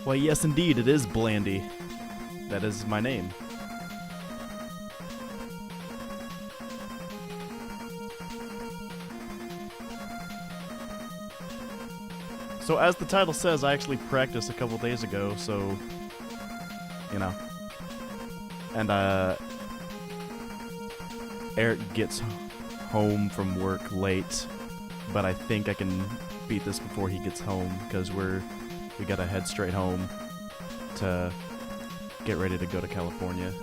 Why, yes, indeed, it is Blandy. That is my name. So as the title says, I actually practiced a couple days ago, so, you know. And, Eric gets home from work late, but I think I can beat this before he gets home, because we gotta head straight home to get ready to go to California.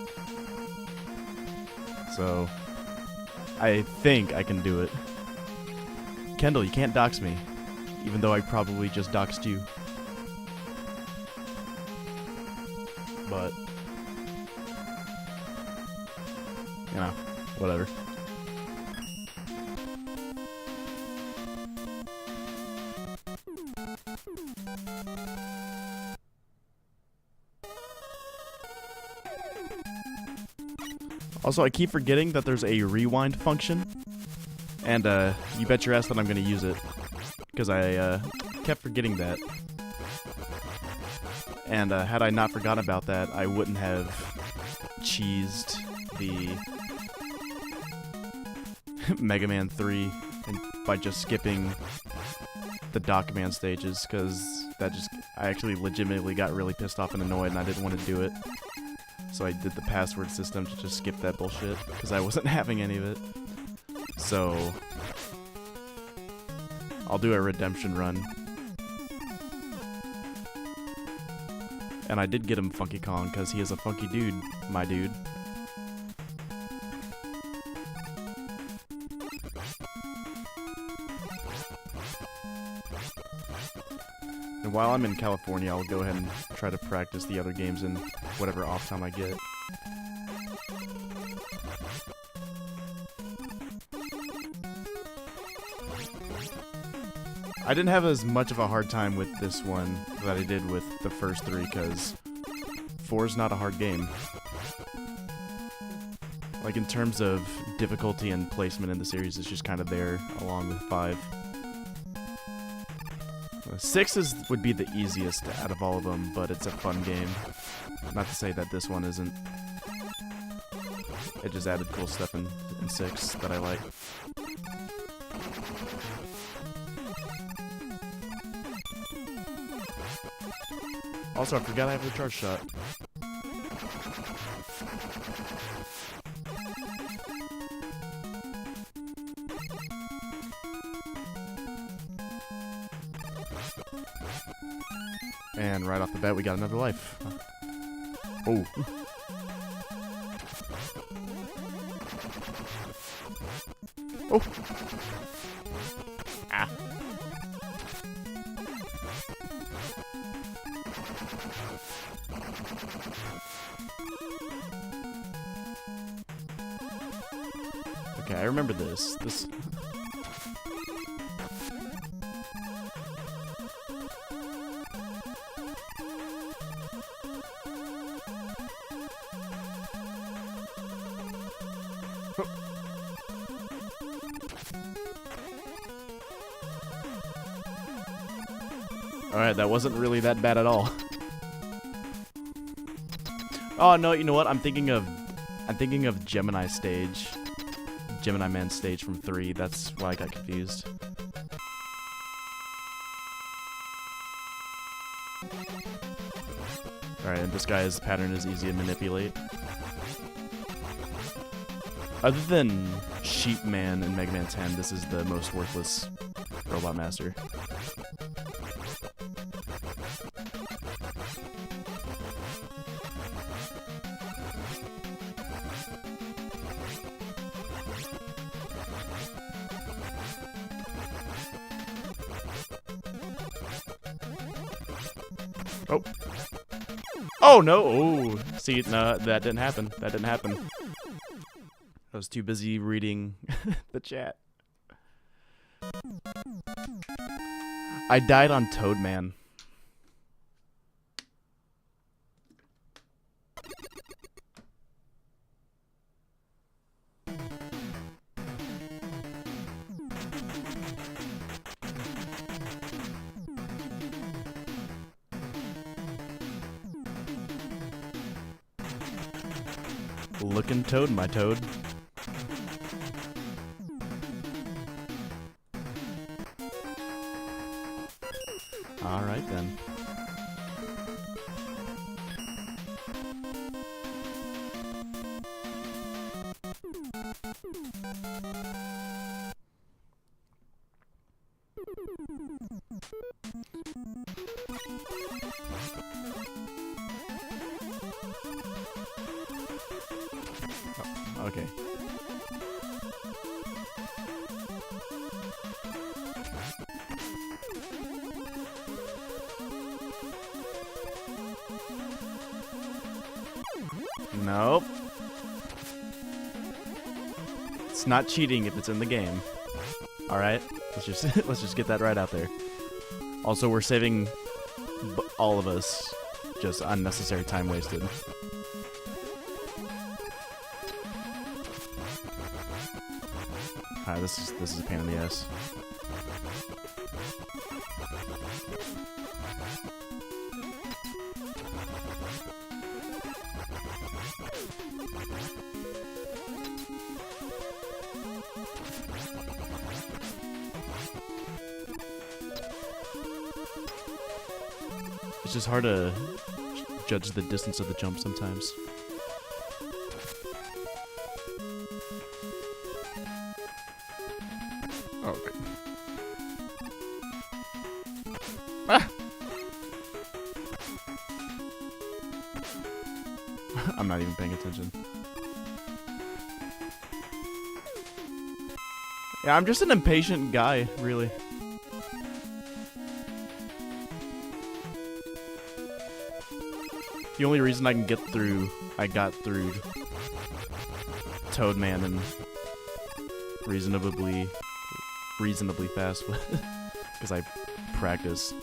So, I think I can do it. Kendall, you can't dox me. Even though I probably just doxed you. But, you know, whatever. Also, I keep forgetting that there's a rewind function. And, you bet your ass that I'm gonna use it. Because I kept forgetting that. And had I not forgotten about that, I wouldn't have cheesed the Mega Man 3 by just skipping the Doc-Man stages, because I actually legitimately got really pissed off and annoyed, and I didn't want to do it. So I did the password system to just skip that bullshit, because I wasn't having any of it. So I'll do a redemption run. And I did get him Funky Kong, because he is a funky dude, my dude. And while I'm in California, I'll go ahead and try to practice the other games in whatever off time I get. I didn't have as much of a hard time with this one that I did with the first three, because 4 is not a hard game. Like, in terms of difficulty and placement in the series, it's just kind of there, along with 5. 6 would be the easiest out of all of them, but it's a fun game. Not to say that this one isn't. It just added cool stuff in 6 that I like. Also, I forgot I have the charge shot. And right off the bat, we got another life. Oh. Oh. Ah. Okay, I remember this. Alright, that wasn't really that bad at all. Oh no, you know what? I'm thinking of Gemini stage. Gemini Man stage from 3. That's why I got confused. Alright, and this guy's pattern is easy to manipulate. Other than Sheep Man and Mega Man 10, this is the most worthless Robot Master. Oh. Oh, no. Oh. See, no, that didn't happen. That didn't happen. I was too busy reading the chat. I died on Toadman. Looking toad, my toad. Alright then. Oh, okay. Nope. It's not cheating if it's in the game. All right, let's just get that right out there. Also, we're saving all of us just unnecessary time wasted. Alright, this is a pain in the ass. It's just hard to judge the distance of the jump sometimes. Oh, okay. Ah! I'm not even paying attention. Yeah, I'm just an impatient guy, really. The only reason I got through Toadman and reasonably fast because I practiced.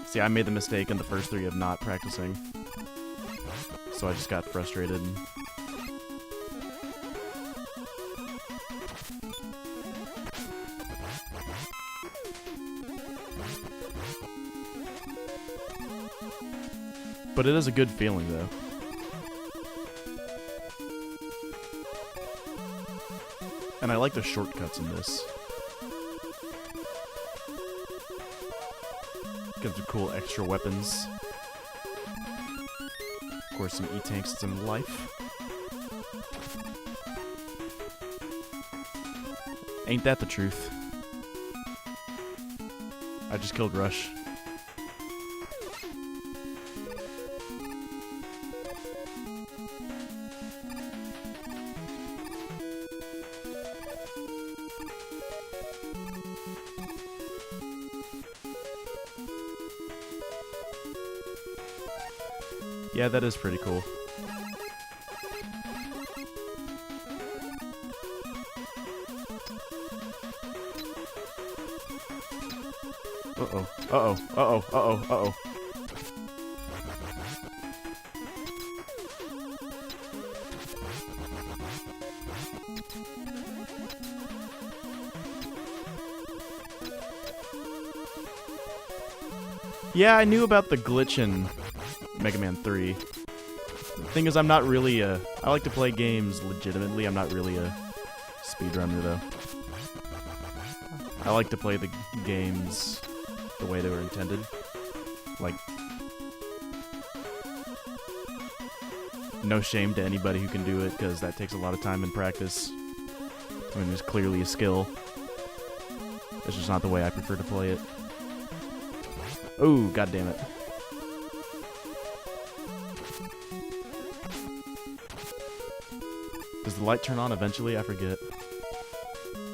See, I made the mistake in the first 3 of not practicing, so I just got frustrated. But it is a good feeling, though. And I like the shortcuts in this. Gives you cool extra weapons. Of course, some E-tanks and some life. Ain't that the truth? I just killed Rush. Yeah, that is pretty cool. Uh-oh. Uh-oh. Uh-oh. Uh-oh. Uh-oh. Yeah, I knew about the glitch in Mega Man 3. The thing is, I'm not really I like to play games legitimately. I'm not really a speedrunner, though. I like to play the games the way they were intended. Like, no shame to anybody who can do it, because that takes a lot of time and practice. I mean, there's clearly a skill. It's just not the way I prefer to play it. Oh, god damn it. Does the light turn on eventually? I forget.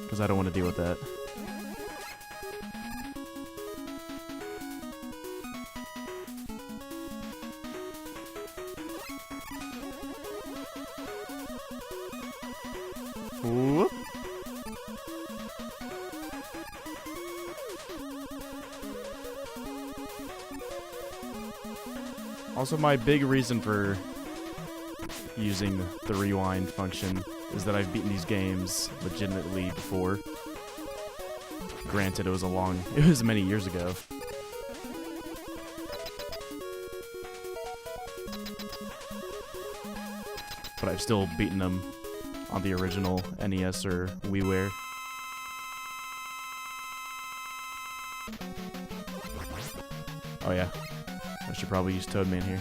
Because I don't want to deal with that. Whoop. Also, my big reason for using the rewind function is that I've beaten these games legitimately before. Granted, it was many years ago. but I've still beaten them on the original NES or WiiWare. Oh yeah, I should probably use Toadman here.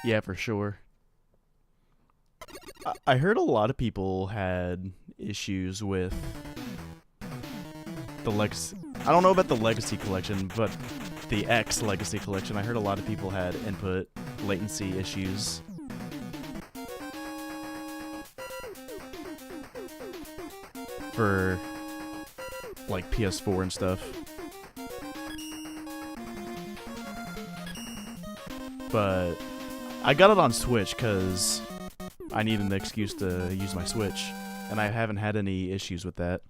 Yeah, for sure. I heard a lot of people had issues with the I don't know about the Legacy Collection, but the X Legacy Collection. I heard a lot of people had input latency issues. For like PS4 and stuff. But I got it on Switch because I need an excuse to use my Switch, and I haven't had any issues with that.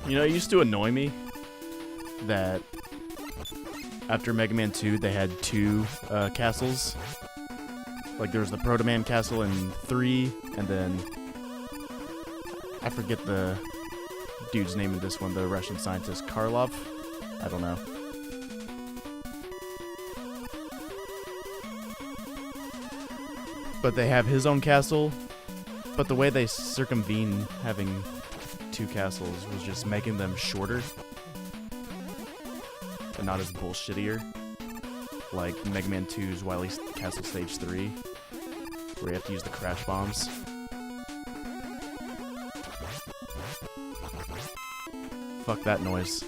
You know, it used to annoy me that after Mega Man 2, they had two castles. Like, there was the Proto Man Castle in 3, and then I forget the dude's name in this one, the Russian scientist, Karlov? I don't know. But they have his own castle, but the way they circumvene having two castles was just making them shorter and not as bullshittier, like Mega Man 2's Wily Castle Stage 3, where you have to use the crash bombs. Fuck that noise.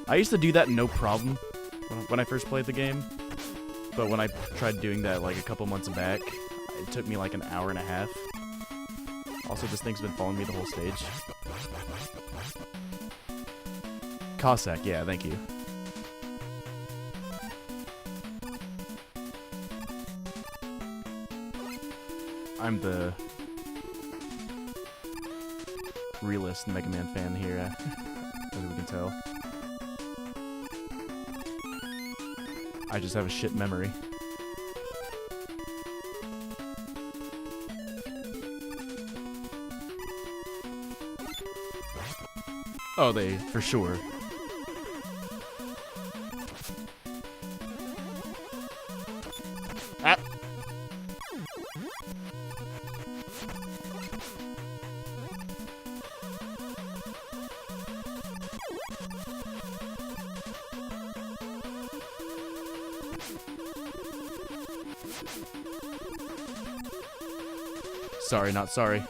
I used to do that no problem when I first played the game, but when I tried doing that like a couple months back, it took me like an hour and a half. Also, this thing's been following me the whole stage. Cossack, yeah, thank you. I'm the realist Mega Man fan here, as we can tell. I just have a shit memory. Oh, they, for sure. Ah! Sorry, not sorry.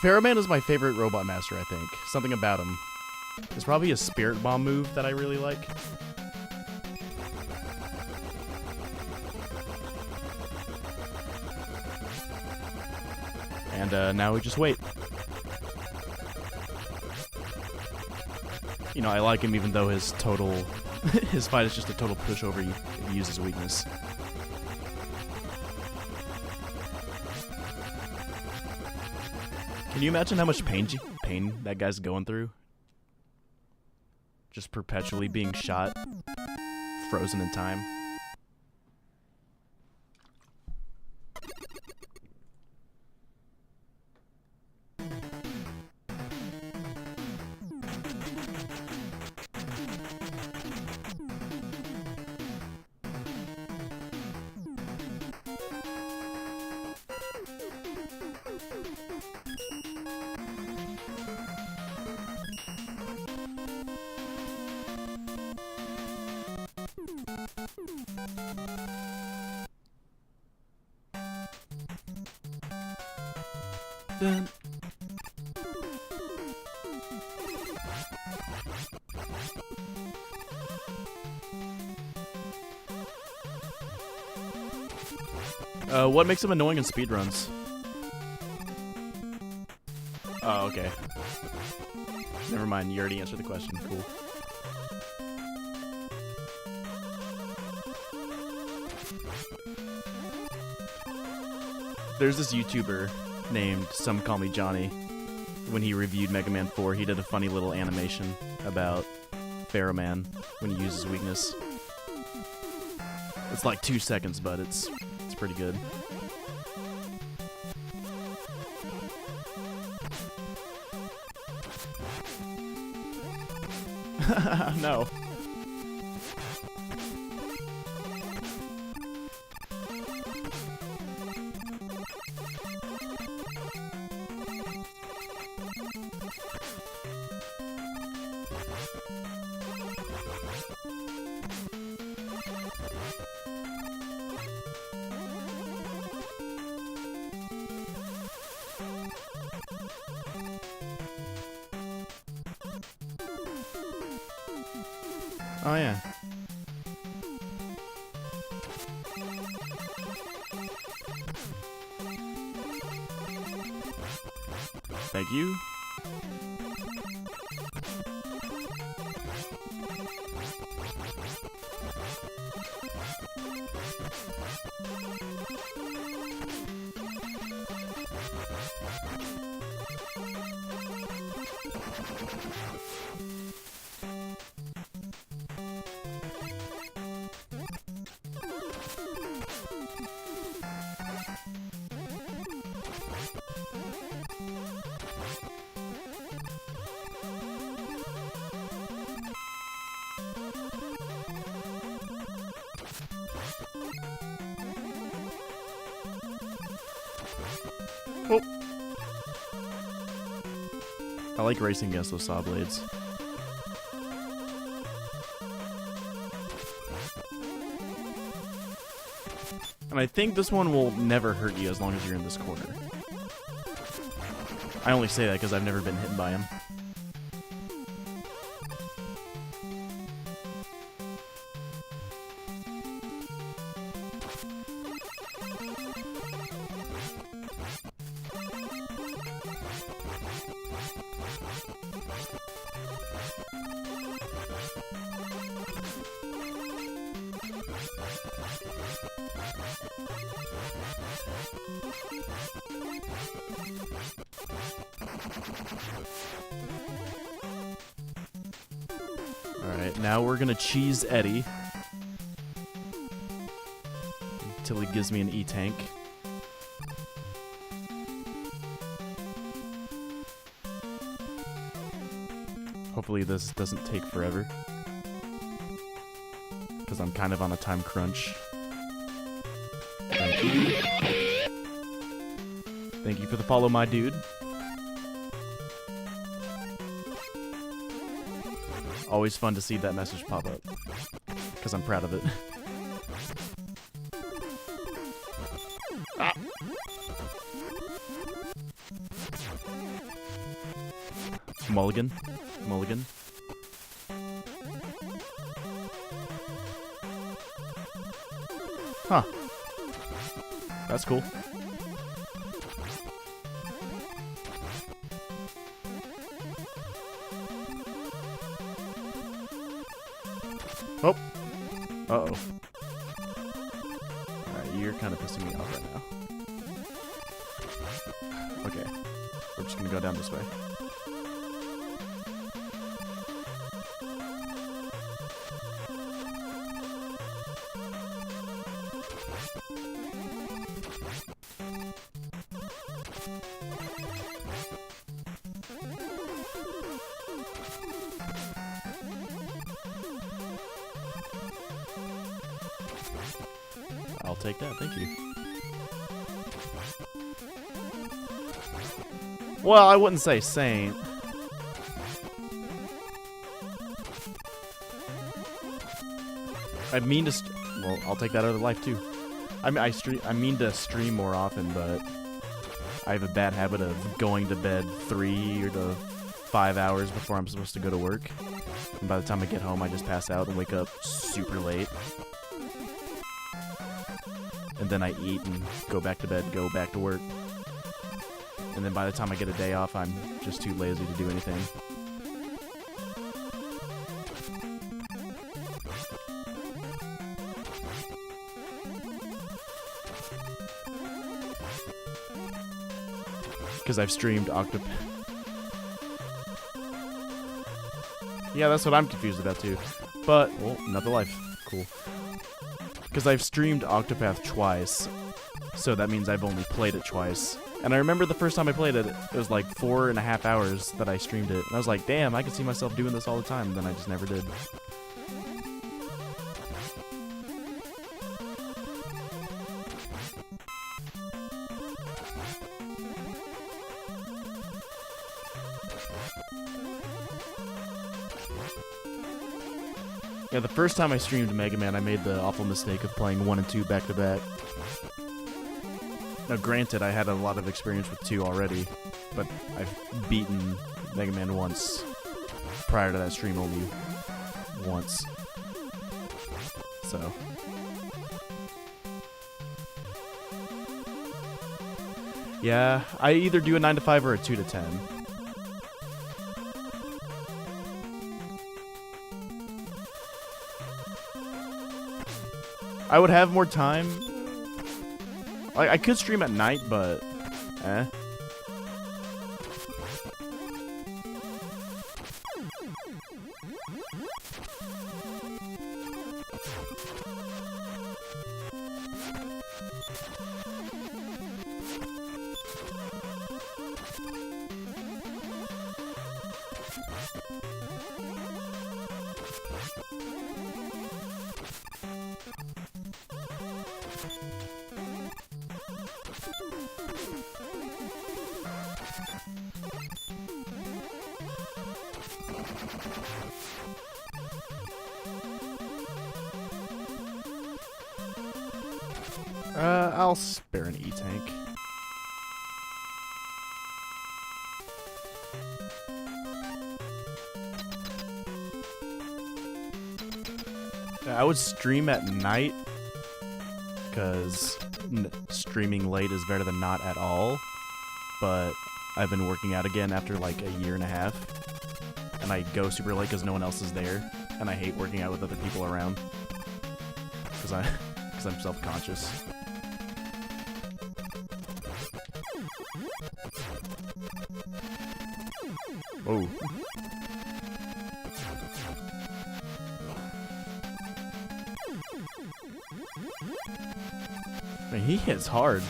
Pharaohman is my favorite Robot Master, I think. Something about him. There's probably a Spirit Bomb move that I really like. And now we just wait. You know, I like him even though his total... his fight is just a total pushover if he uses a weakness. Can you imagine how much pain that guy's going through? Just perpetually being shot, frozen in time. Dun. What makes them annoying in speedruns? Oh, okay. Never mind, you already answered the question. Cool. There's this YouTuber named Some Call Me Johnny. When he reviewed Mega Man 4, he did a funny little animation about Pharaoh Man when he uses weakness. It's like 2 seconds, but it's pretty good. No. Oh, yeah. Thank you. Oh. I like racing against those saw blades. And I think this one will never hurt you as long as you're in this corner. I only say that because I've never been hit by him. Alright, now we're gonna cheese Eddie until he gives me an E-tank. Hopefully this doesn't take forever, because I'm kind of on a time crunch. Thank you. Thank you for the follow, my dude. Always fun to see that message pop up, because I'm proud of it. Ah. Mulligan. Mulligan. Huh. That's cool. Oh. Uh-oh. Alright, you're kind of pissing me off right now. Okay. We're just gonna go down this way. take that. Thank you. Well, I wouldn't say saint. I mean to. Well, I'll take that other life too. I mean to stream more often, but I have a bad habit of going to bed 3 to 5 hours before I'm supposed to go to work. And by the time I get home, I just pass out and wake up super late. And then I eat and go back to bed, go back to work. And then by the time I get a day off, I'm just too lazy to do anything. Because I've streamed Octopath. Yeah, that's what I'm confused about too. But, well, another life. Cool. Because I've streamed Octopath twice, so that means I've only played it twice. And I remember the first time I played it, it was like 4.5 hours that I streamed it. And I was like, damn, I could see myself doing this all the time. And then I just never did. Yeah, the first time I streamed Mega Man, I made the awful mistake of playing 1 and 2 back to back. Now, granted, I had a lot of experience with 2 already, but I've beaten Mega Man once. Prior to that stream, only once. So. Yeah, I either do a 9 to 5 or a 2 to 10. I would have more time. Like, I could stream at night, but eh. I'll spare an E-tank. I would stream at night, because streaming late is better than not at all, but I've been working out again after like a year and a half, and I go super late because no one else is there, and I hate working out with other people around, because I'm self-conscious. Oh. Man, he hits hard.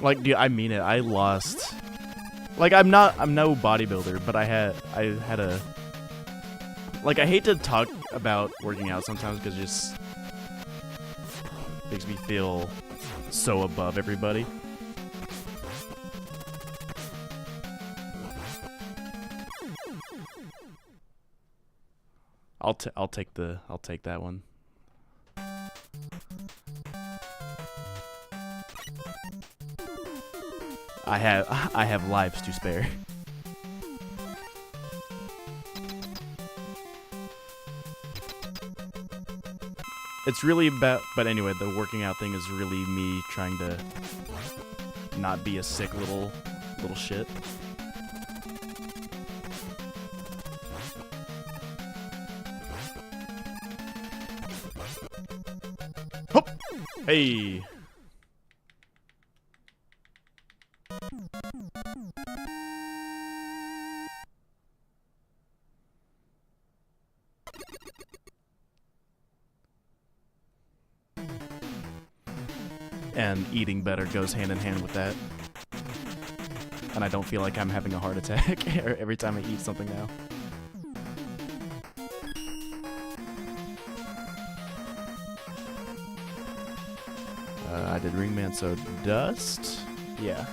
Like, dude, I mean it. I lost. Like, I'm no bodybuilder, but I had a. Like, I hate to talk about working out sometimes because it just makes me feel so above everybody. I'll take that one. I have lives to spare. It's really about, but anyway, the working out thing is really me trying to not be a sick little shit. Hop! Hey! And eating better goes hand in hand with that. And I don't feel like I'm having a heart attack every time I eat something now. I did Ringman, so Dust? Yeah.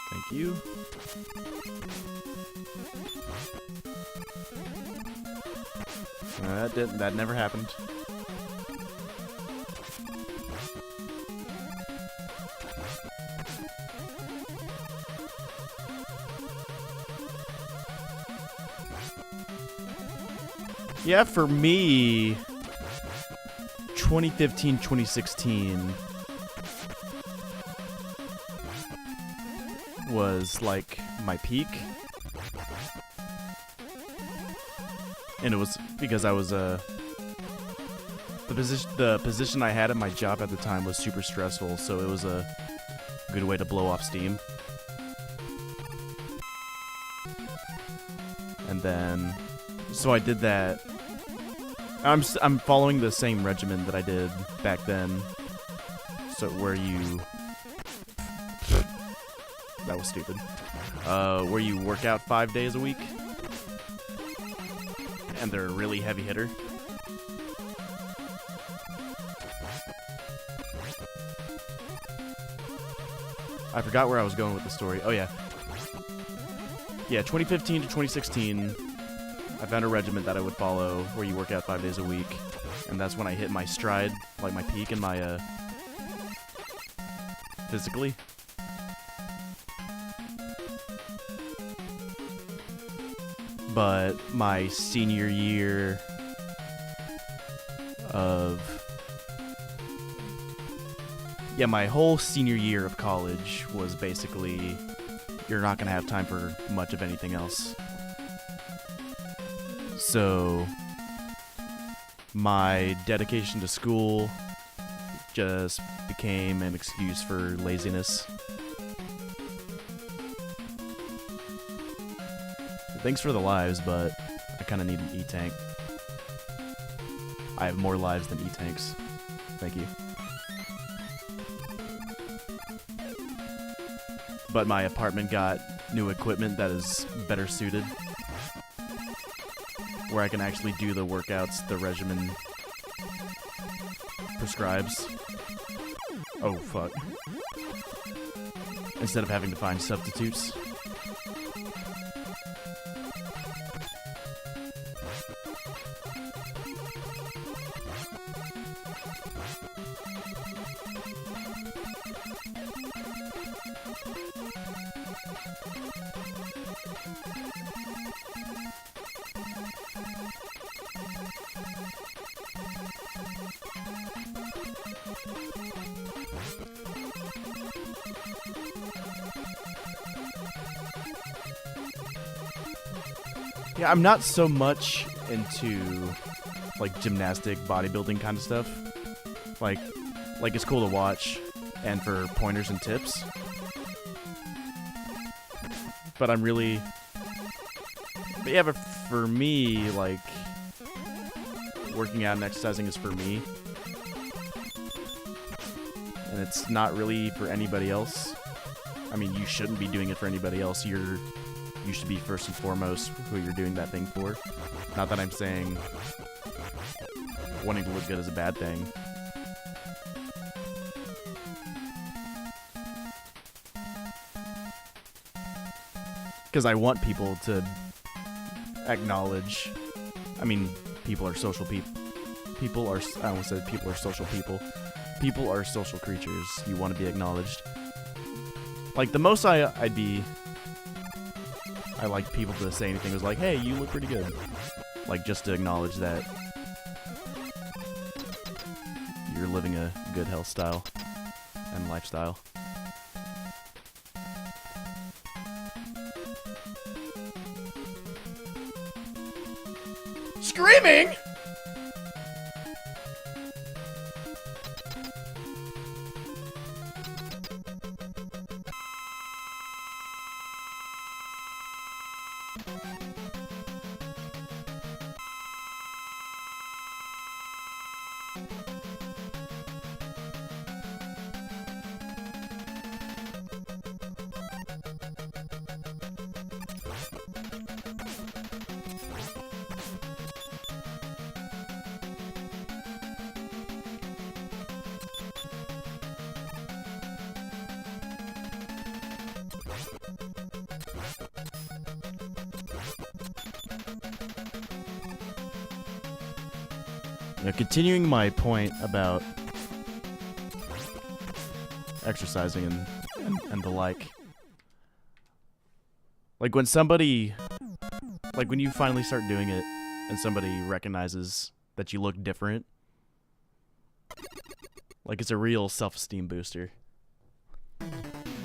Thank you. That never happened. Yeah, for me, 2015, 2016 was like my peak. And it was because I was the position I had at my job at the time was super stressful, so it was a good way to blow off steam. And then so I did that. I'm following the same regimen that I did back then. So where you that was stupid. Where you work out 5 days a week. And they're a really heavy hitter. I forgot where I was going with the story. Oh yeah. Yeah, 2015 to 2016, I found a regimen that I would follow where you work out 5 days a week. And that's when I hit my stride, like my peak in my, physically. But my senior year of... Yeah, my whole senior year of college was basically... You're not going to have time for much of anything else. So... my dedication to school just became an excuse for laziness. Thanks for the lives, but I kind of need an E-Tank. I have more lives than E-Tanks. Thank you. But my apartment got new equipment that is better suited. Where I can actually do the workouts the regimen prescribes. Oh, fuck. Instead of having to find substitutes. Yeah, I'm not so much into, like, gymnastic, bodybuilding kind of stuff. Like it's cool to watch, and for pointers and tips. But I'm really... But yeah, but for me, like, working out and exercising is for me. And it's not really for anybody else. I mean, you shouldn't be doing it for anybody else. You should be first and foremost who you're doing that thing for. Not that I'm saying wanting to look good is a bad thing. Because I want people to acknowledge. I mean, people are social people. I almost said people are social people. People are social creatures. You want to be acknowledged. Like, the most I like people to say anything was like, hey, you look pretty good. Like, just to acknowledge that you're living a good health style and lifestyle. Screaming? Now, continuing my point about exercising and the like when somebody, like when you finally start doing it and somebody recognizes that you look different, like it's a real self-esteem booster.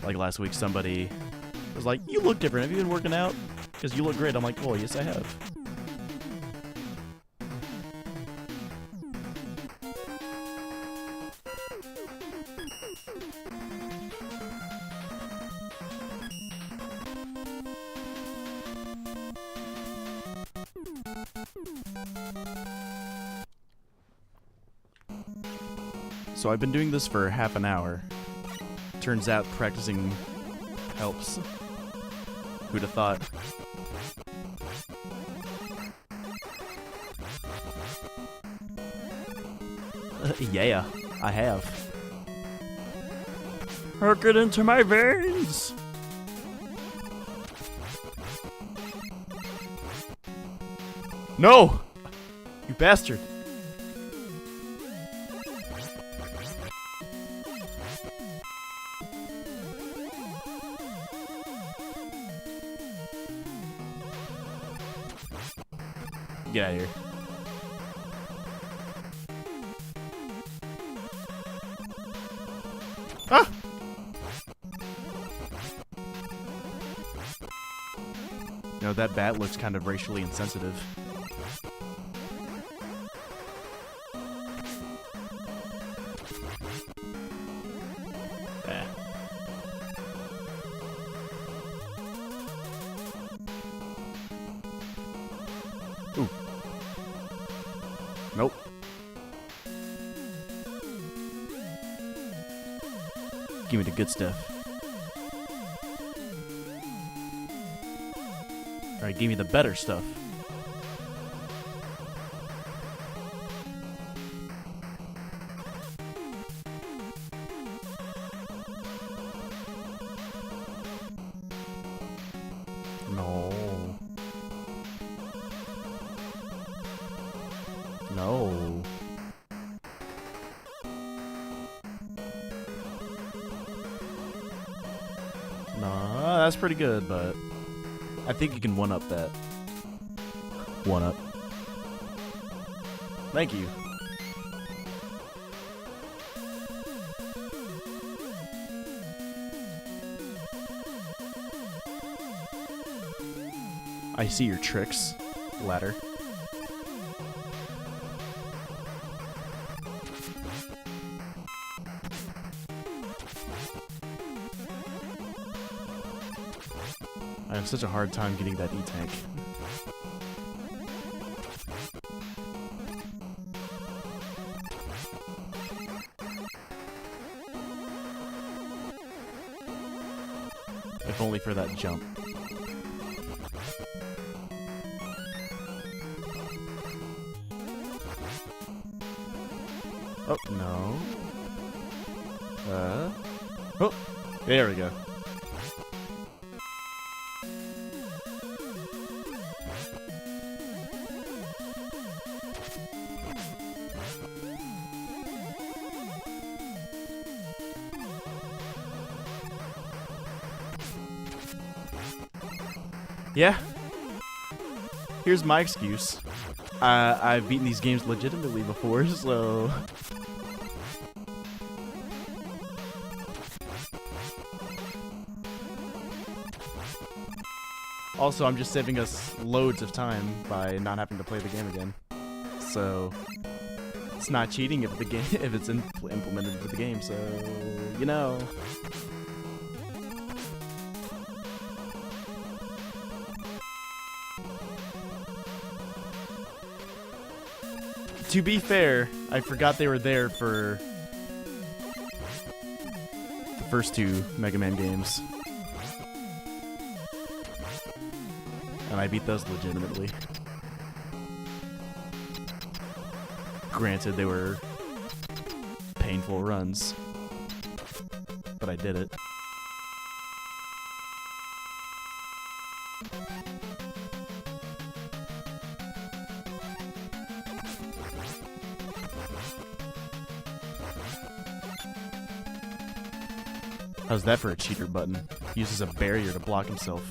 Like last week somebody was like, "You look different. Have you been working out? Because you look great." I'm like, "Oh, yes I have." So I've been doing this for half an hour. Turns out practicing helps. Who'd have thought? Yeah, I have. Hook it into my veins! No! You bastard! Get out of here. Ah! You know, that bat looks kind of racially insensitive. Ooh. Nope. Give me the good stuff. Alright, give me the better stuff. No. No. Nah, that's pretty good, but I think you can one-up that. One-up. Thank you. I see your tricks, ladder. I have such a hard time getting that E-tank. If only for that jump. Oh, no. Oh, there we go. Yeah. Here's my excuse. I've beaten these games legitimately before, so... Also, I'm just saving us loads of time by not having to play the game again. So, it's not cheating if the game if it's implemented into the game, so, you know. To be fair, I forgot they were there for the first two Mega Man games. And I beat those legitimately. Granted, they were painful runs, but I did it. How's that for a cheater button? He uses a barrier to block himself.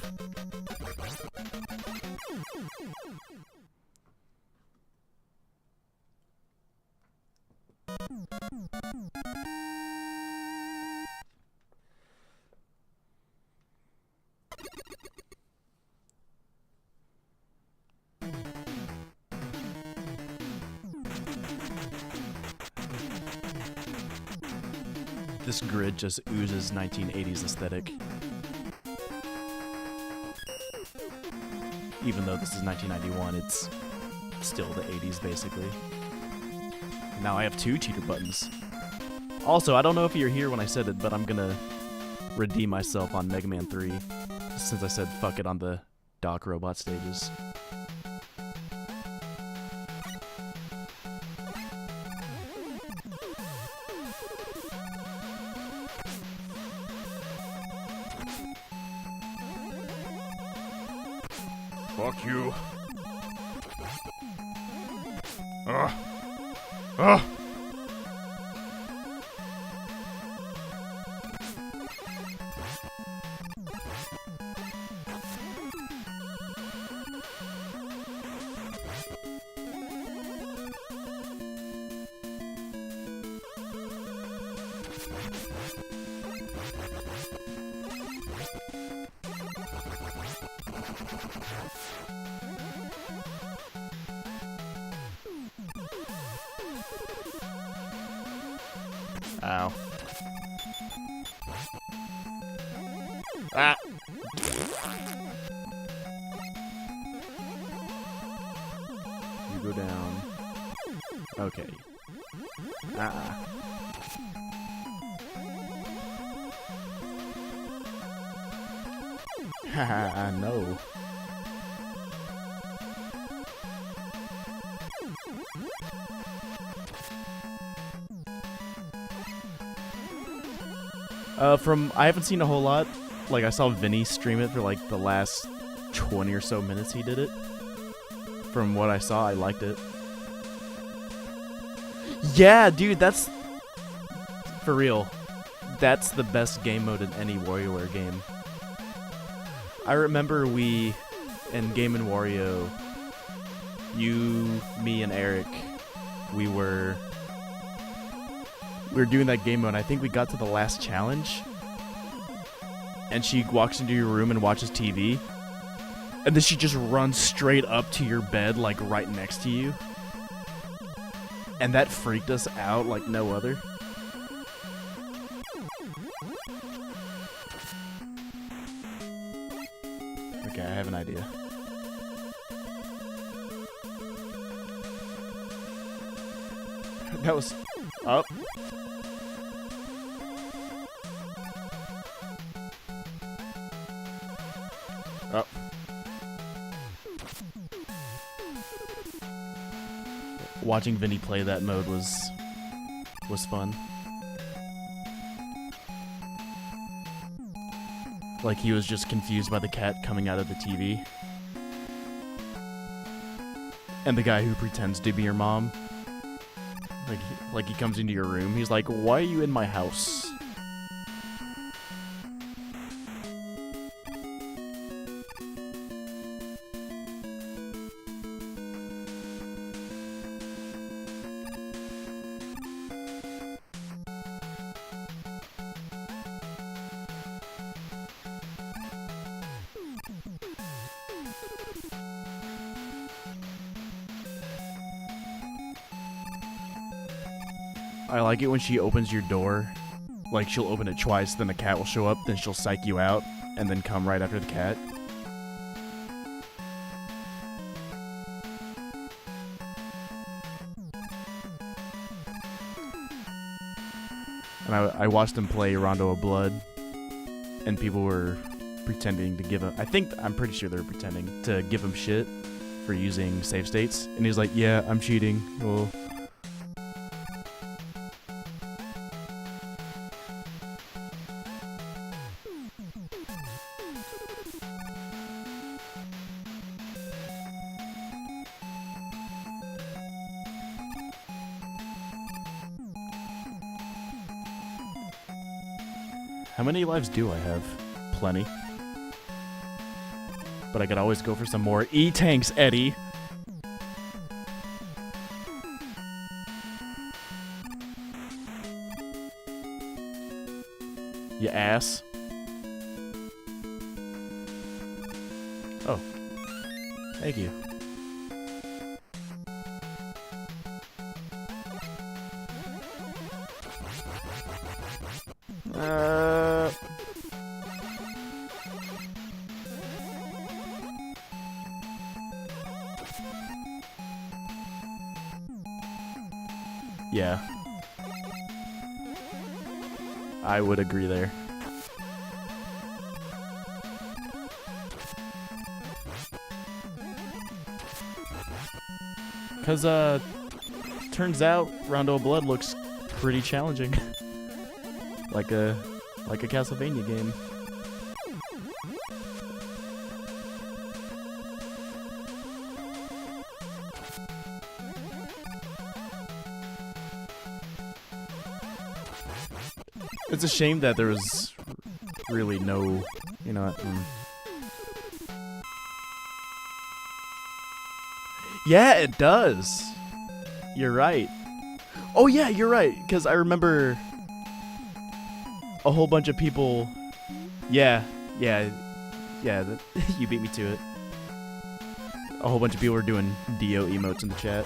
This grid just oozes 1980s aesthetic. Even though this is 1991, it's still the 80s basically. Now I have two cheater buttons. Also, I don't know if you're here when I said it, but I'm gonna redeem myself on Mega Man 3 since I said fuck it on the Doc Robot stages. Fuck you. Ugh. Ow. Ah! You go down. Okay. Ah. Haha, no. I haven't seen a whole lot. Like, I saw Vinny stream it for like the last 20 or so minutes he did it. From what I saw, I liked it. Yeah, dude, that's... For real. That's the best game mode in any WarioWare game. I remember in Game & Wario, you, me, and Eric, we were doing that game mode. I think we got to the last challenge, and she walks into your room and watches TV, and then she just runs straight up to your bed, like right next to you, and that freaked us out like no other. Okay, I have an idea. That was up. Up. Watching Vinny play that mode was fun. Like, he was just confused by the cat coming out of the TV. And the guy who pretends to be your mom. Like he comes into your room, he's like, "Why are you in my house?" I like it when she opens your door. Like, she'll open it twice, then the cat will show up, then she'll psych you out, and then come right after the cat. And I watched him play Rondo of Blood, and people were pretending to give him, I'm pretty sure they were pretending to give him shit for using save states. And he's like, yeah, I'm cheating. Well, how many lives do I have? Plenty. But I could always go for some more E-tanks, Eddie. You ass. Oh. Thank you. Yeah. I would agree there. Cause turns out Rondo of Blood looks pretty challenging. like a Castlevania game. It's a shame that there was really no, you know. Yeah, it does. You're right. Oh yeah, you're right. Because I remember a whole bunch of people. Yeah. You beat me to it. A whole bunch of people were doing Dio emotes in the chat.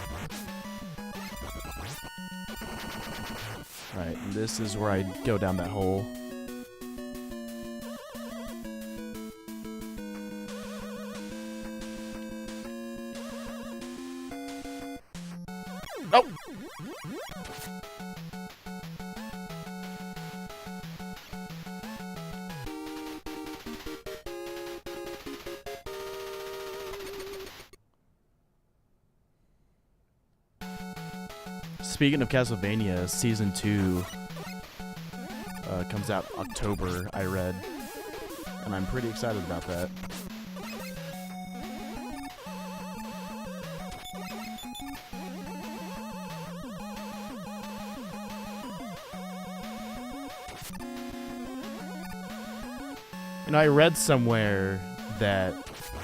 Right, and this is where I go down that hole. Oh! Speaking of Castlevania, Season 2 comes out October, I read. And I'm pretty excited about that. You know, I read somewhere that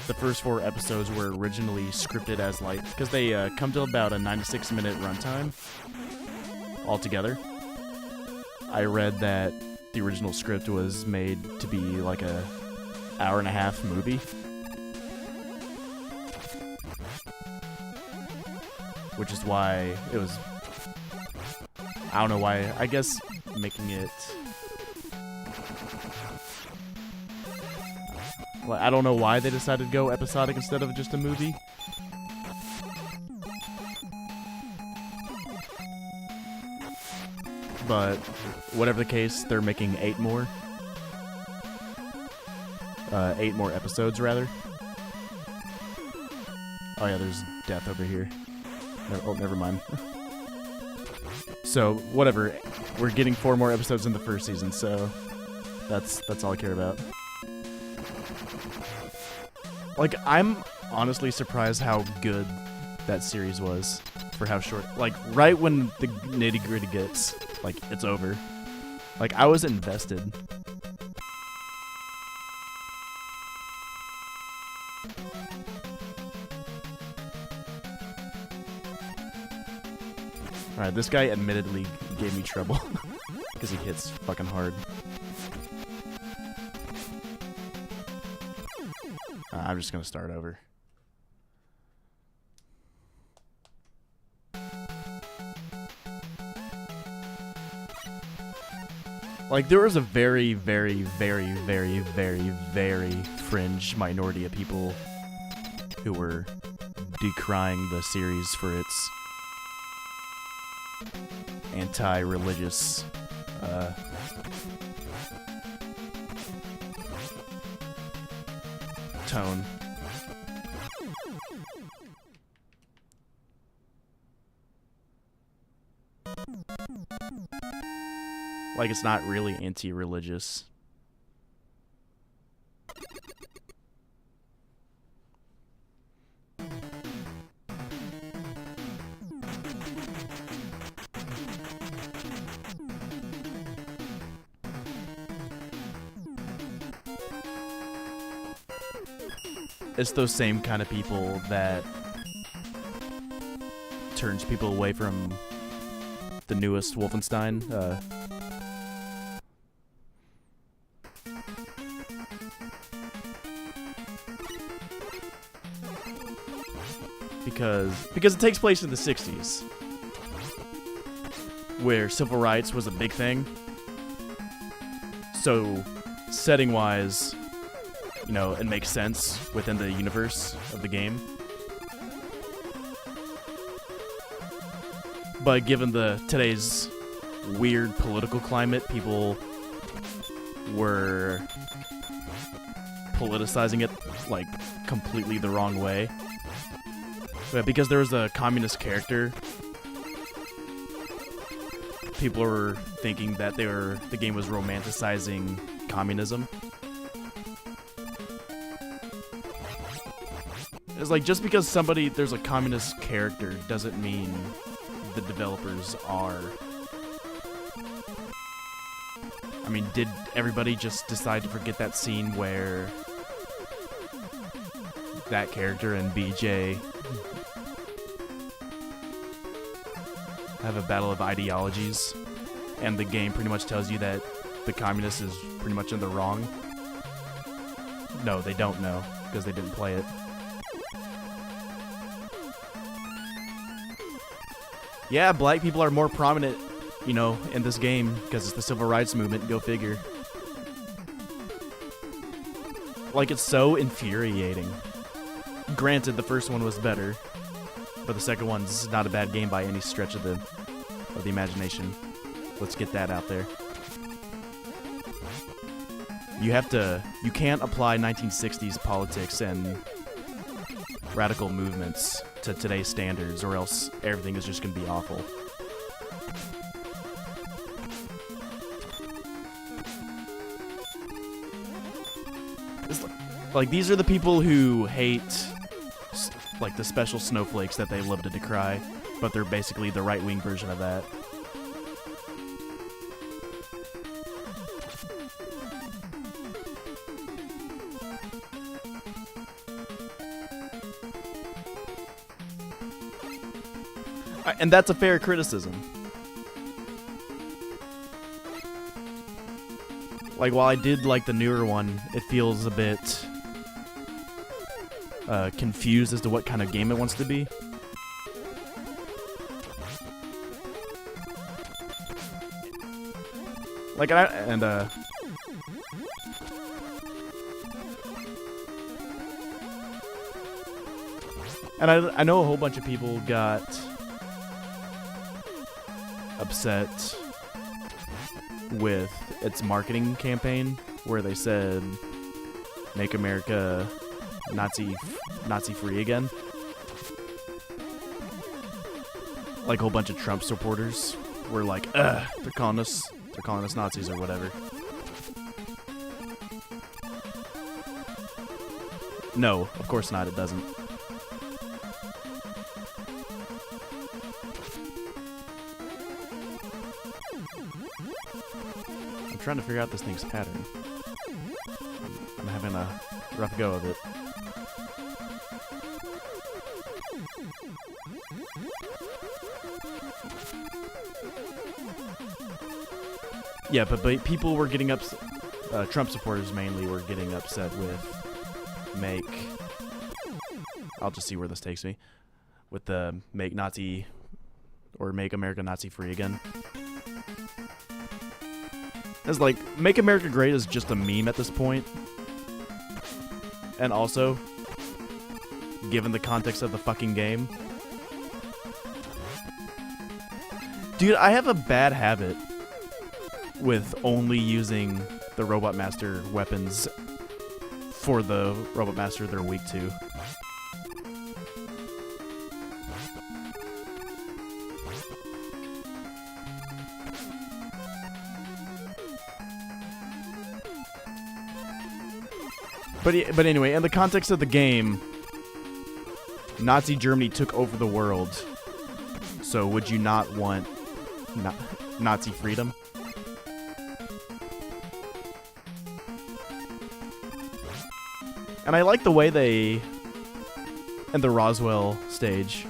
the first 4 episodes were originally scripted as like, because they come to about a 96-minute runtime altogether. I read that the original script was made to be like a hour-and-a-half movie. Which is why it was, I don't know why, I guess making it, I don't know why they decided to go episodic instead of just a movie. But whatever the case, they're making 8 more. 8 more episodes, rather. Oh yeah, there's death over here. Oh, never mind. So, whatever. We're getting 4 more episodes in the first season, so that's all I care about. Like, I'm honestly surprised how good that series was for how short. Like, right when the nitty-gritty gets, like, it's over. Like, I was invested. Alright, this guy admittedly gave me trouble. Because he hits fucking hard. I'm just gonna start over. Like, there was a very, very, very, very, very, very fringe minority of people who were decrying the series for its anti-religious tone. Like, it's not really anti-religious. It's those same kind of people that turns people away from the newest Wolfenstein. Because it takes place in the 60s, where civil rights was a big thing. So, setting-wise, you know, it makes sense within the universe of the game. But given today's weird political climate, people were politicizing it, like, completely the wrong way. But because there was a communist character, people were thinking that the game was romanticizing communism. It's like, just because there's a communist character doesn't mean the developers are. I mean, did everybody just decide to forget that scene where that character and BJ have a battle of ideologies, and the game pretty much tells you that the communist is pretty much in the wrong? No, they don't know, because they didn't play it. Yeah, black people are more prominent, you know, in this game, because it's the civil rights movement, go figure. Like, it's so infuriating. Granted, the first one was better, but the second one's not a bad game by any stretch of the imagination. Let's get that out there. You can't apply 1960s politics and radical movements to today's standards, or else everything is just gonna be awful. Like, these are the people who hate, like, the special snowflakes that they love to decry, but they're basically the right-wing version of that. And that's a fair criticism. Like, while I did like the newer one, it feels a bit confused as to what kind of game it wants to be. Like, I know a whole bunch of people got upset with its marketing campaign, where they said, "Make America Nazi free again." Like, a whole bunch of Trump supporters were like, "Ugh, they're calling us Nazis," or whatever. No, of course not. It doesn't. I'm trying to figure out this thing's pattern. I'm having a rough go of it. Yeah, but people were getting upset. Trump supporters mainly were getting upset with I'll just see where this takes me. With the Make America Nazi free again. It's like, Make America Great is just a meme at this point. And also, given the context of the fucking game. Dude, I have a bad habit with only using the Robot Master weapons for the Robot Master they're weak to. But anyway, in the context of the game, Nazi Germany took over the world. So would you not want Nazi freedom? And I like the way they, in the Roswell stage,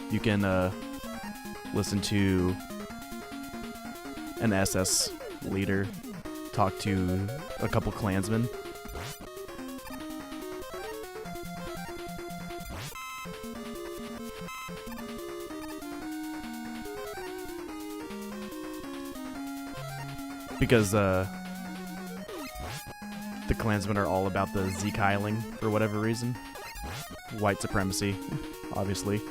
you can listen to an SS leader talk to a couple Klansmen. Because the Klansmen are all about the Zekiling for whatever reason. White supremacy, obviously.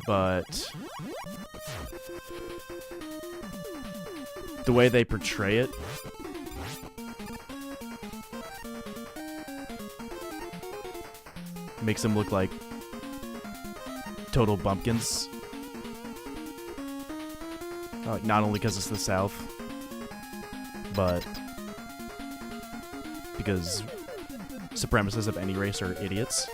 But the way they portray it makes them look like total bumpkins. Not only because it's the South, but because supremacists of any race are idiots.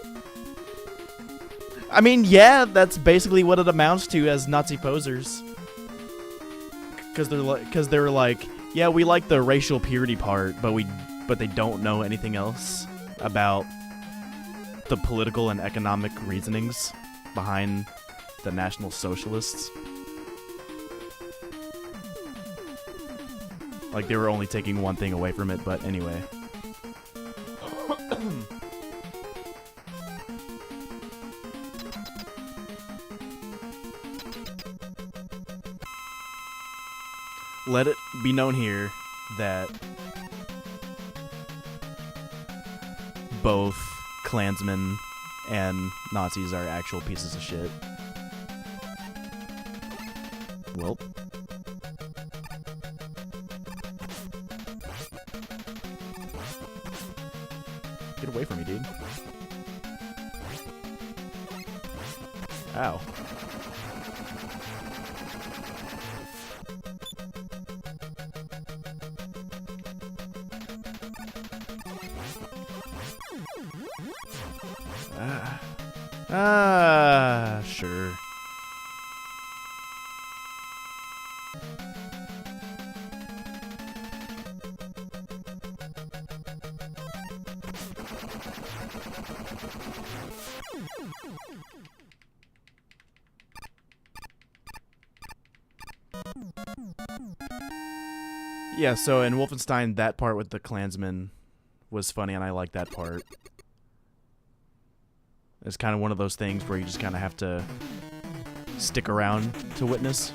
I mean, yeah, that's basically what it amounts to as Nazi posers. Because they're like, yeah, we like the racial purity part, but they don't know anything else about the political and economic reasonings behind the National Socialists. Like, they were only taking one thing away from it, but anyway. Let it be known here that both Klansmen and Nazis are actual pieces of shit. Well. Get away from me, dude. Ow. Sure. Yeah, so in Wolfenstein, that part with the Klansmen was funny, and I like that part. It's kind of one of those things where you just kind of have to stick around to witness.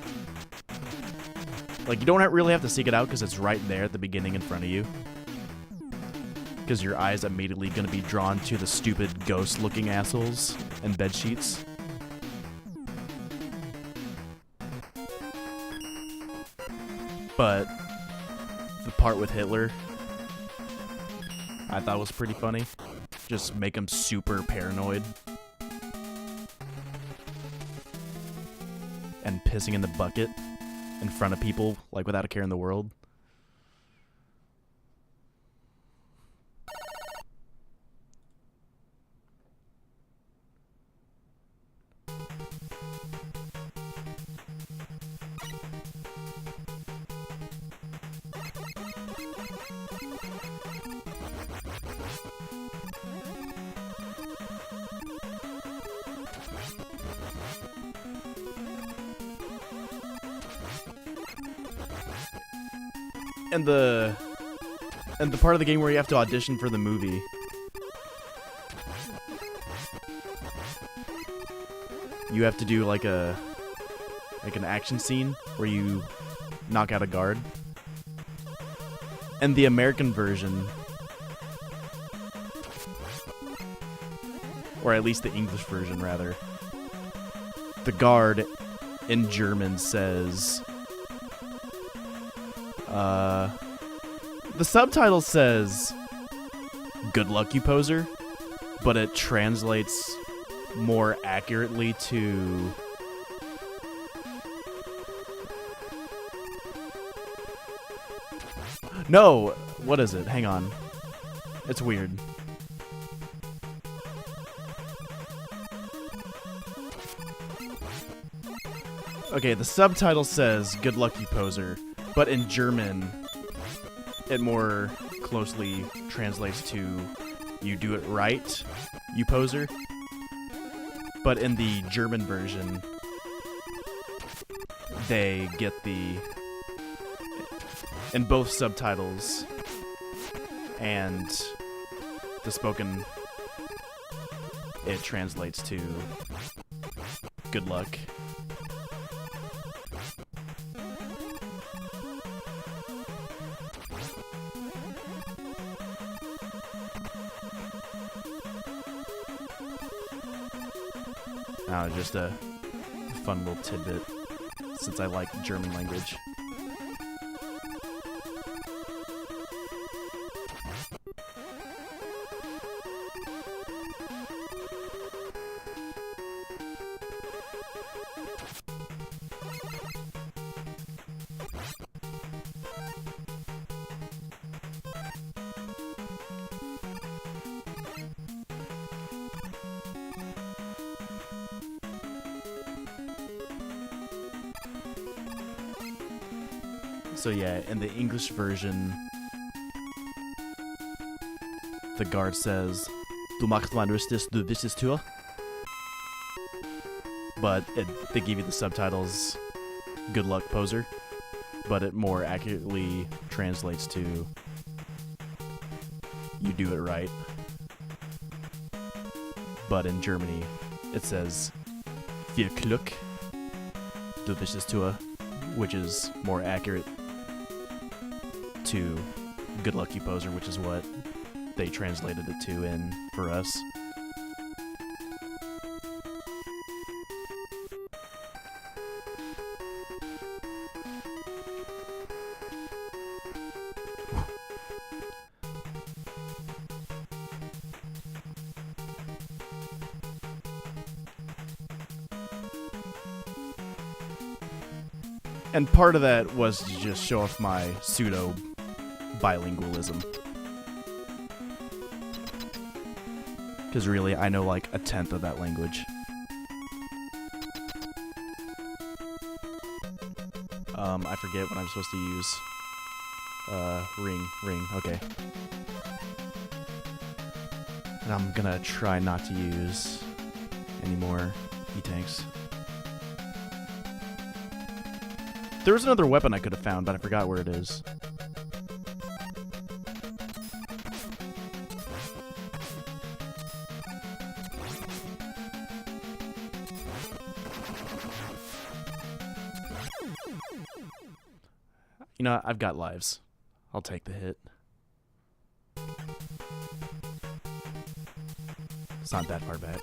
Like, you don't really have to seek it out because it's right there at the beginning in front of you. Because your eye's immediately going to be drawn to the stupid ghost-looking assholes and bedsheets. But the part with Hitler, I thought was pretty funny. Just make him super paranoid. And pissing in the bucket in front of people, like, without a care in the world. And the part of the game where you have to audition for the movie. You have to do like an action scene where you knock out a guard. And the American version, or at least the English version rather, the guard in German says, The subtitle says, "Good luck, you poser," but it translates more accurately to... No! What is it? Hang on. It's weird. Okay, the subtitle says, "Good luck, you poser," but in German, it more closely translates to, "You do it right, you poser." But in the German version, they get the... in both subtitles and the spoken, it translates to "Good luck." Just a fun little tidbit, since I like German language. So yeah, in the English version, the guard says, "Du machst mein Rüstes, du wisses Tür." But they give you the subtitles, "Good luck, poser," but it more accurately translates to, "You do it right." But in Germany, it says, "Viel Glück, du wisses Tür," which is more accurate to "Good luck, you poser," which is what they translated it to in for us. And part of that was to just show off my pseudo bilingualism. Because really, I know like 1/10 of that language. I forget what I'm supposed to use. Ring, okay. And I'm gonna try not to use any more E-tanks. There was another weapon I could have found, but I forgot where it is. You know, I've got lives. I'll take the hit. It's not that far back.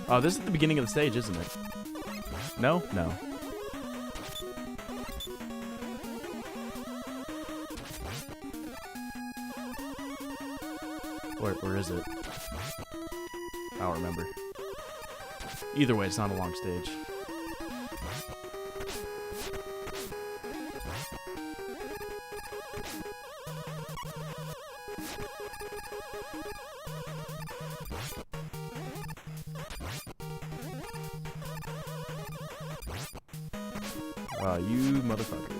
Oh, this is the beginning of the stage, isn't it? No? No. Where is it? I don't remember. Either way, it's not a long stage. You motherfucker.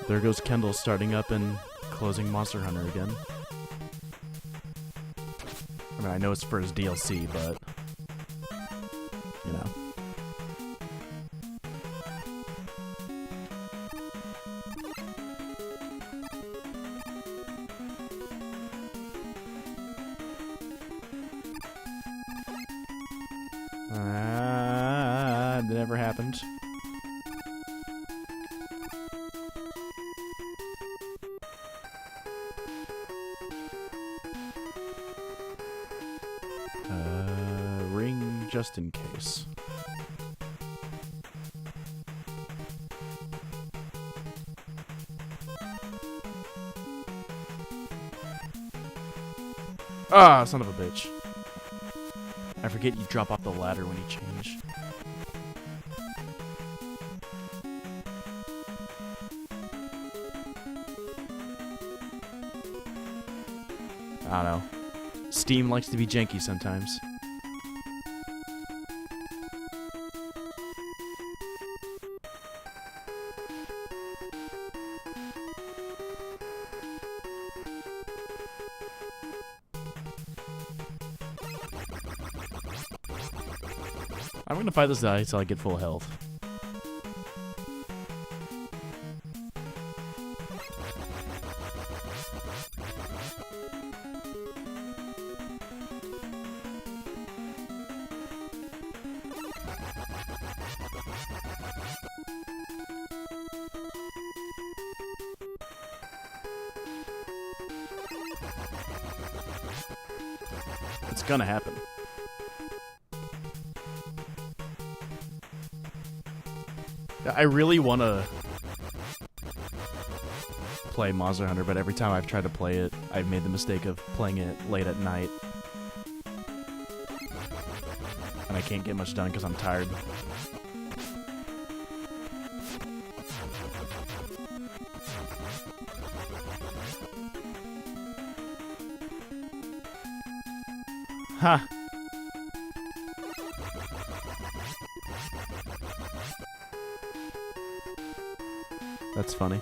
There goes Kendall starting up and closing Monster Hunter again. I mean, I know it's for his DLC, but, you know. it never happened. Ring just in case. Ah, son of a bitch. I forget you drop off the ladder when you change. I don't know. Steam likes to be janky sometimes. I'm gonna fight this guy until I get full health. It's gonna happen. I really want to play Monster Hunter, but every time I've tried to play it, I've made the mistake of playing it late at night. And I can't get much done because I'm tired. Ha! That's funny.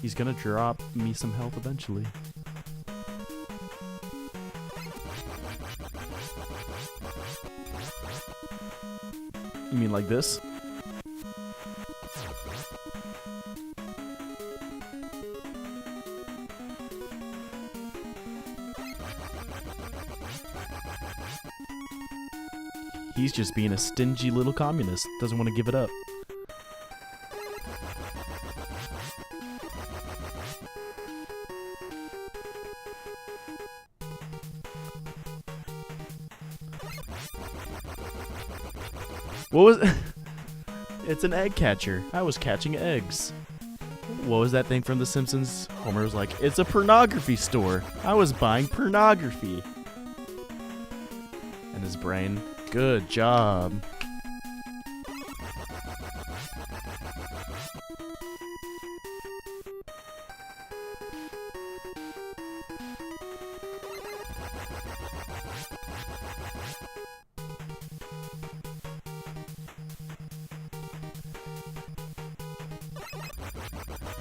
He's gonna drop me some health eventually. You mean like this? He's just being a stingy little communist. Doesn't want to give it up. What was... It's an egg catcher. I was catching eggs. What was that thing from The Simpsons? Homer was like, it's a pornography store. I was buying pornography. And his brain... Good job.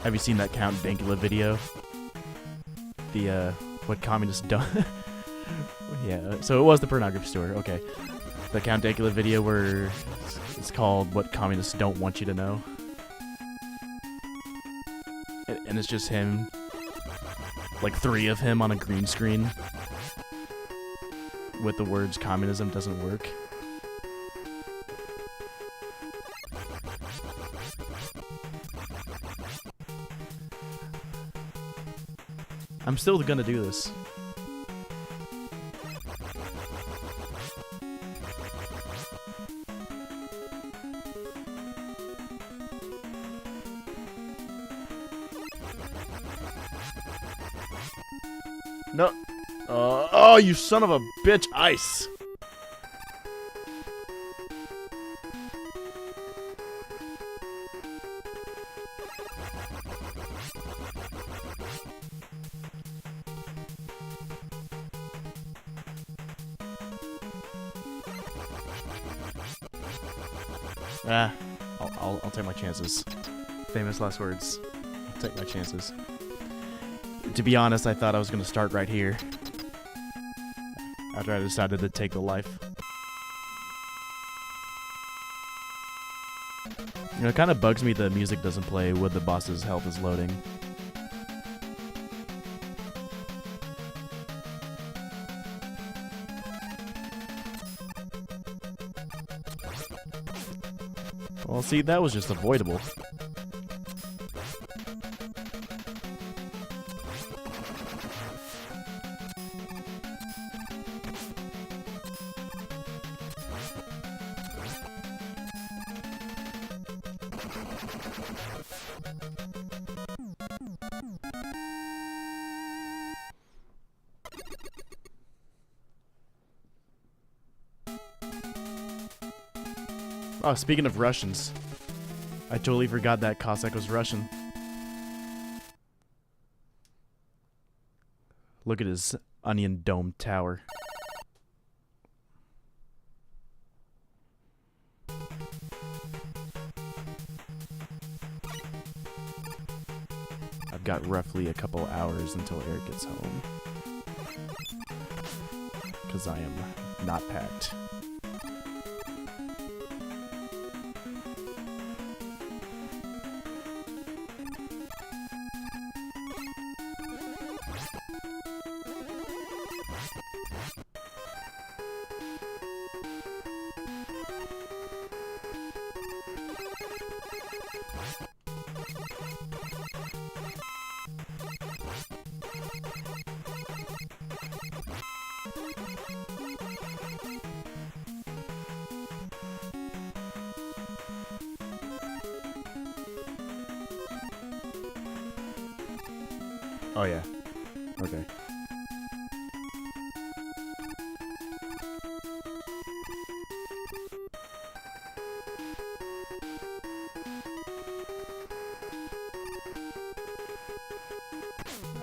Have you seen that Count Dankula video? The, what communists done? Yeah, so it was the pornography store, okay. The Count Dankula video where it's called What Communists Don't Want You to Know. And it's just him, like 3 of him on a green screen with the words communism doesn't work. I'm still gonna do this. No. Oh, you son of a bitch. Ice. I'll take my chances. Famous last words. I'll take my chances. To be honest, I thought I was going to start right here. After I decided to take the life. You know, it kind of bugs me the music doesn't play when the boss's health is loading. Well, see, that was just avoidable. Oh, speaking of Russians, I totally forgot that Cossack was Russian. Look at his onion dome tower. I've got roughly a couple hours until Eric gets home. Because I am not packed. Oh yeah. Okay.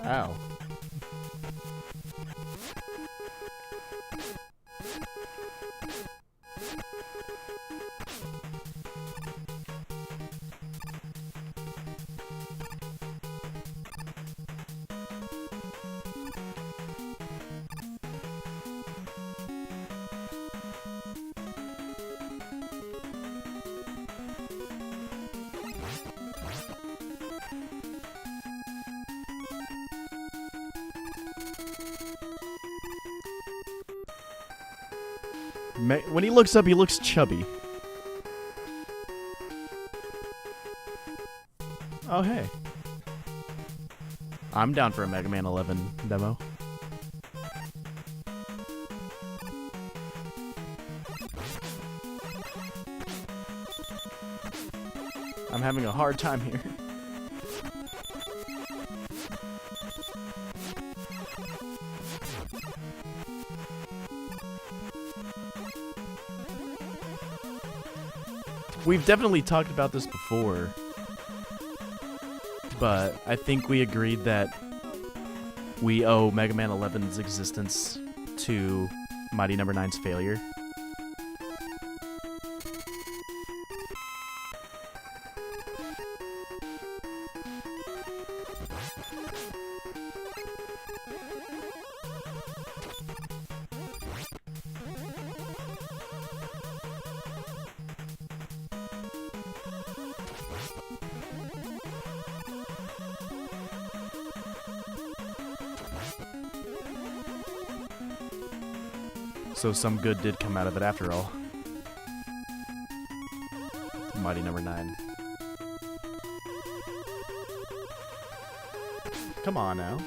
Ow. When he looks up, he looks chubby. Oh, hey. I'm down for a Mega Man 11 demo. I'm having a hard time here. We've definitely talked about this before, but I think we agreed that we owe Mega Man 11's existence to Mighty No. 9's failure. So some good did come out of it after all. Mighty No. 9. Come on now.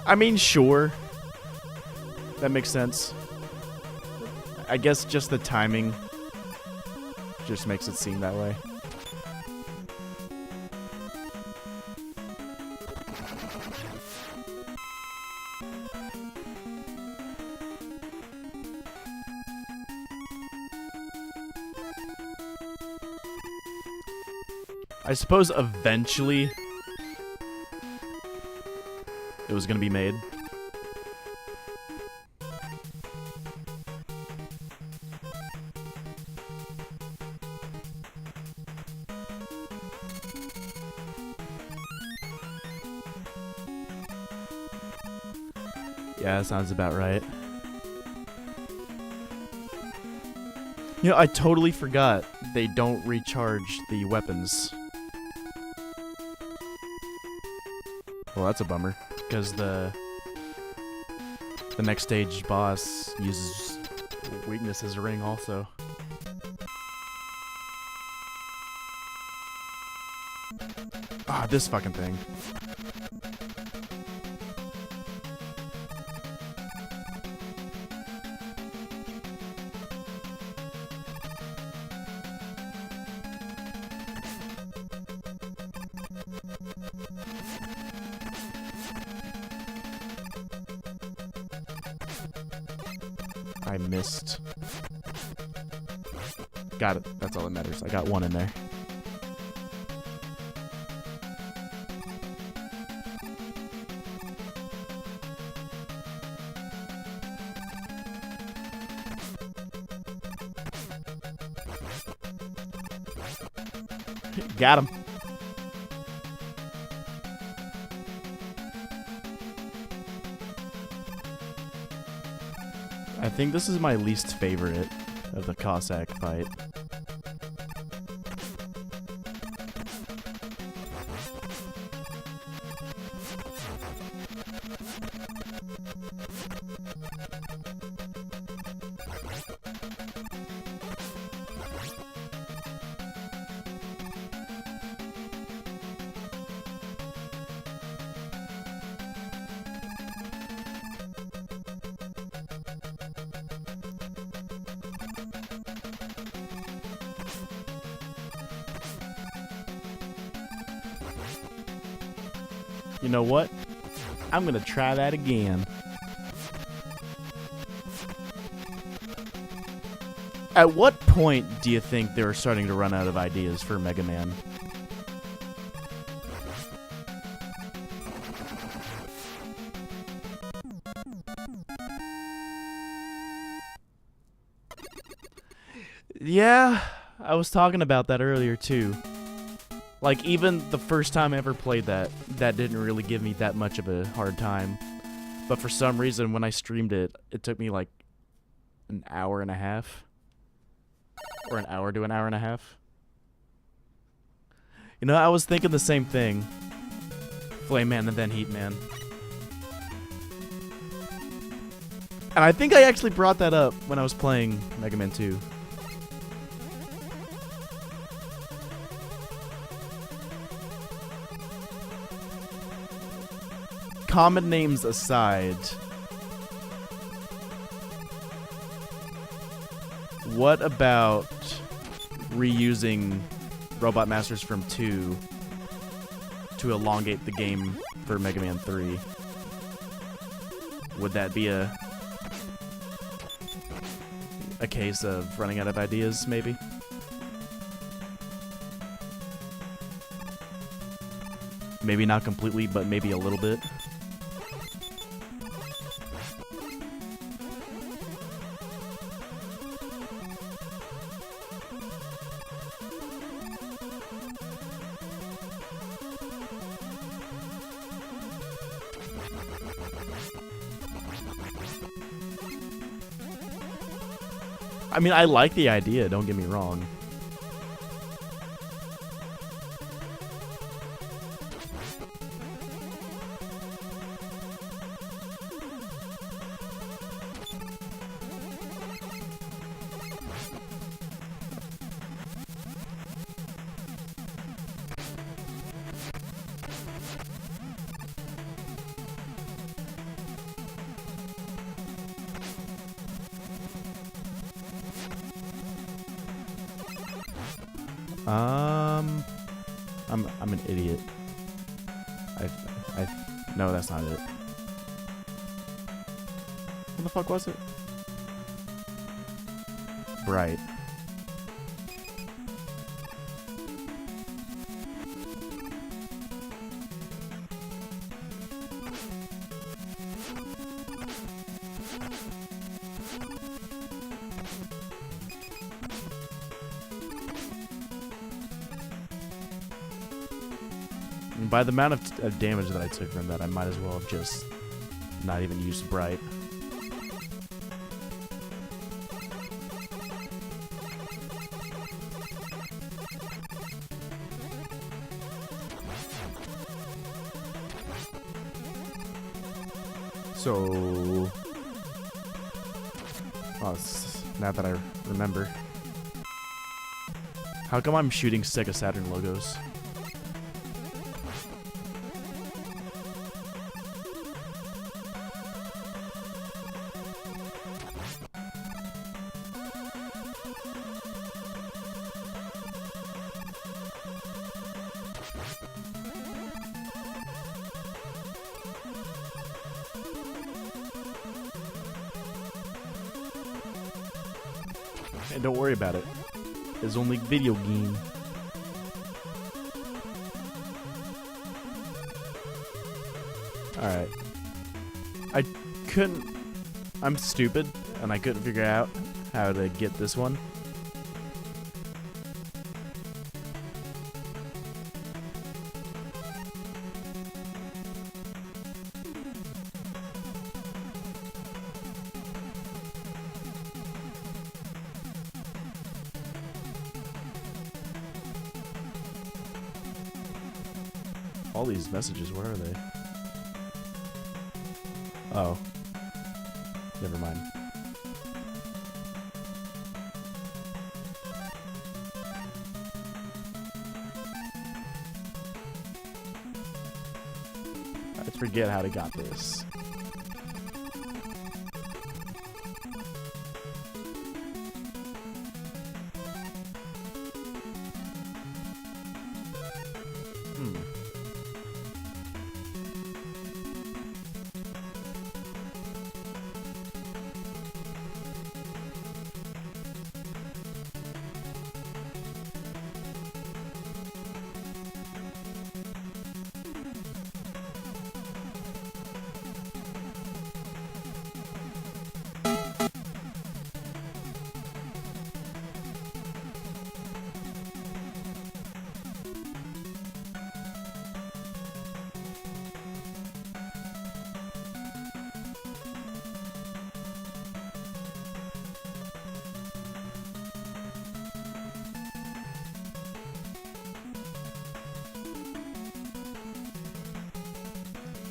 I mean, sure. That makes sense. I guess just the timing just makes it seem that way. I suppose eventually it was going to be made. Yeah, that sounds about right. You know, I totally forgot they don't recharge the weapons. Well, that's a bummer, because the The next stage boss uses weakness as a ring also. Ah, this fucking thing. I missed. Got it. That's all that matters. I got one in there. Got him. I think this is my least favorite of the Cossack fight. You know what? I'm gonna try that again. At what point do you think they were starting to run out of ideas for Mega Man? Yeah, I was talking about that earlier too. Like, even the first time I ever played that didn't really give me that much of a hard time. But for some reason, when I streamed it, it took me like an hour and a half. Or an hour to an hour and a half. You know, I was thinking the same thing. Flame Man and then Heat Man. And I think I actually brought that up when I was playing Mega Man 2. Common names aside, what about reusing Robot Masters from 2 to elongate the game for Mega Man 3? Would that be a case of running out of ideas, maybe? Maybe not completely, but maybe a little bit. I mean, I like the idea, don't get me wrong. I'm an idiot. No, that's not it. What the fuck was it? Right. By the amount of damage that I took from that, I might as well have just not even used Bright. So Oh, now that I remember. How come I'm shooting Sega Saturn logos? And don't worry about it. It's only video game. Alright. I'm stupid, and I couldn't figure out how to get this one. All these messages, where are they? Oh. Never mind. I forget how to got this.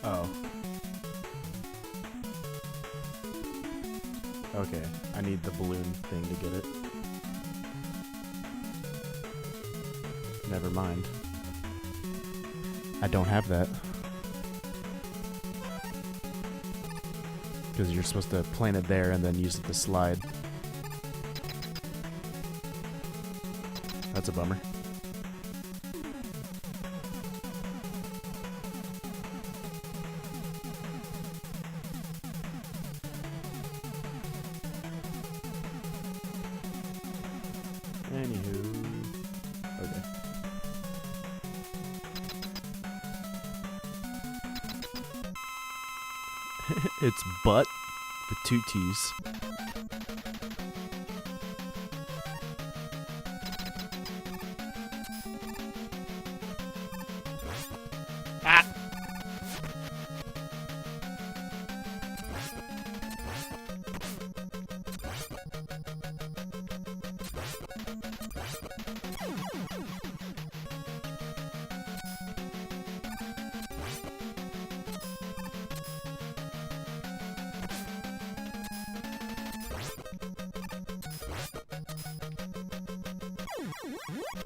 Oh. Okay, I need the balloon thing to get it. Never mind. I don't have that. Because you're supposed to plant it there and then use it to slide. That's a bummer. Anywho, okay. It's butt with 2 T's. Ah!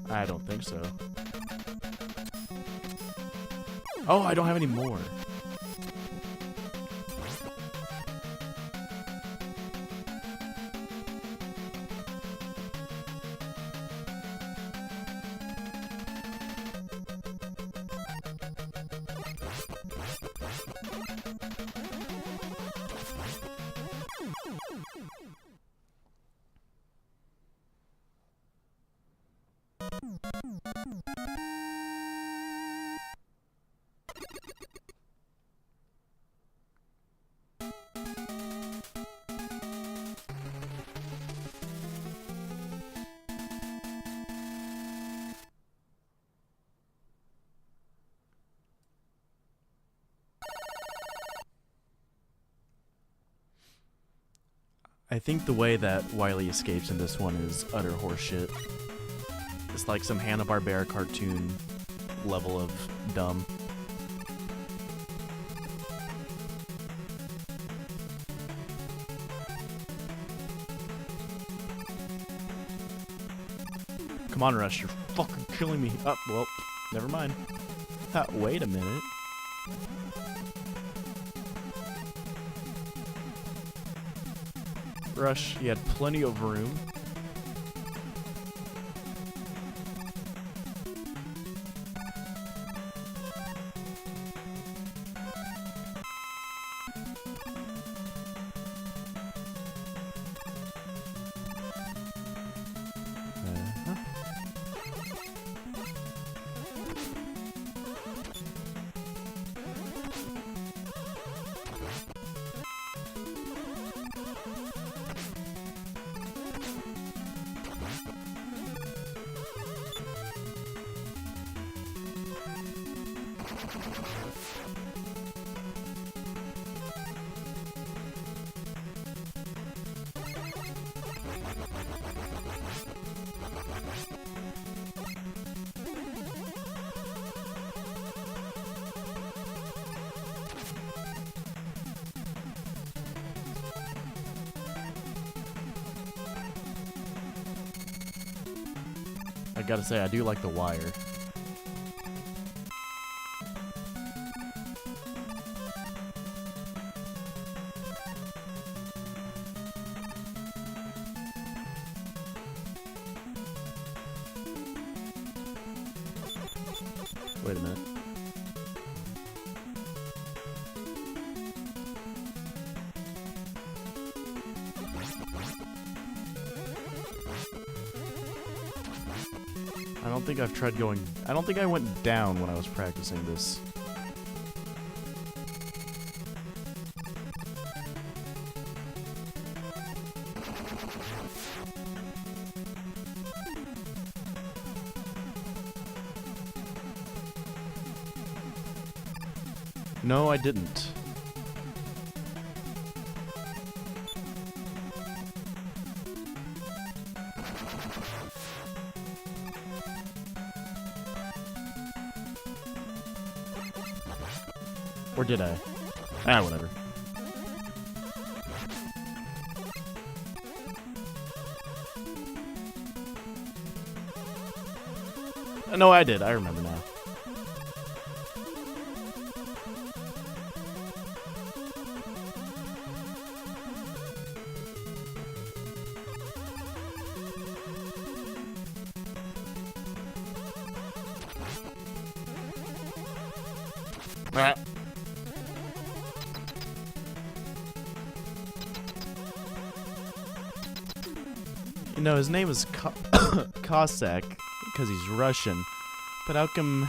I don't think so. Oh, I don't have any more. I think the way that Wily escapes in this one is utter horseshit. It's like some Hanna-Barbera cartoon level of dumb. Come on, Rush, you're fucking killing me. Oh, well, never mind. Wait a minute. Rush, you had plenty of room. I gotta say, I do like the wire. Wait a minute. I don't think I've tried going... I don't think I went down when I was practicing this. No, I didn't. Or did I? Ah, whatever. No, I did. I remember now. Ah. You know, his name is Cossack because he's Russian, but how come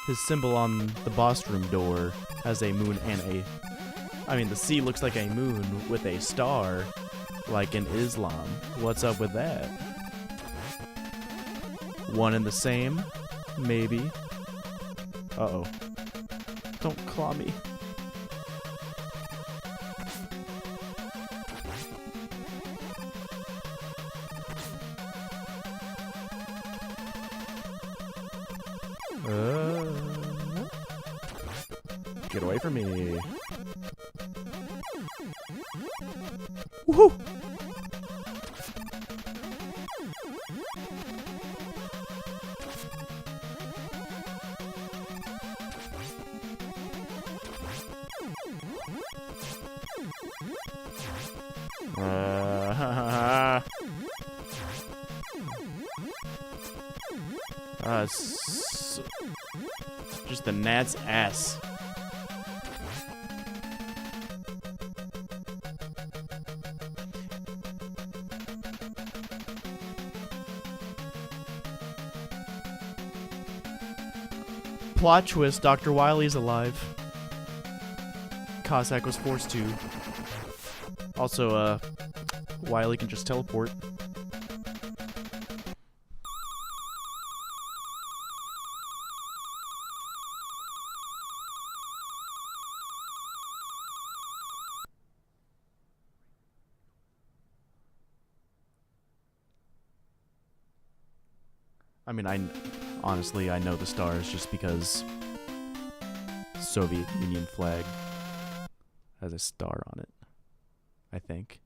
his symbol on the boss room door has a moon and a... I mean, the C looks like a moon with a star, like in Islam. What's up with that? One and the same? Maybe. Uh-oh. Don't claw me. Get away from me. Woohoo! Just the gnat's ass. Plot twist, Dr. Wily's alive. Cossack was forced to. Also, Wily can just teleport. I mean, honestly, I know the stars just because Soviet Union flag has a star on it, I think.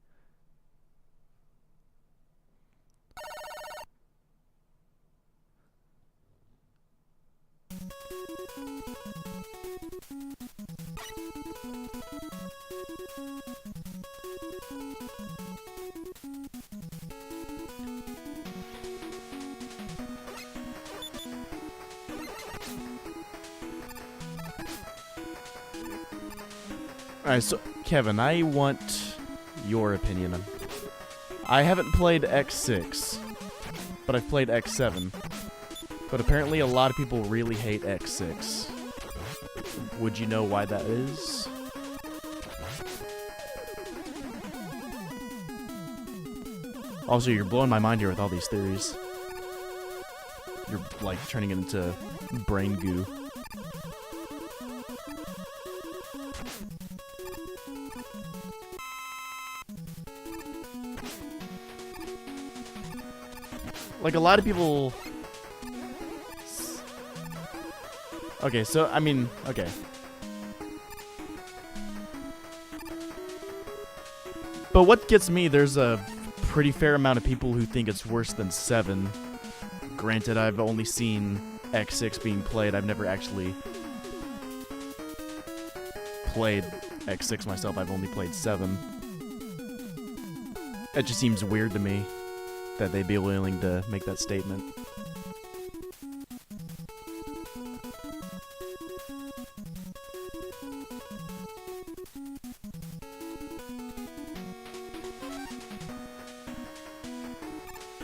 Alright, so Kevin, I want your opinion. I haven't played X6, but I've played X7. But apparently a lot of people really hate X6. Would you know why that is? Also, you're blowing my mind here with all these theories. You're, like, turning it into brain goo. Like, a lot of people... Okay, so, I mean, okay. But what gets me, there's a pretty fair amount of people who think it's worse than 7. Granted, I've only seen X6 being played. I've never actually played X6 myself. I've only played 7. It just seems weird to me that they'd be willing to make that statement.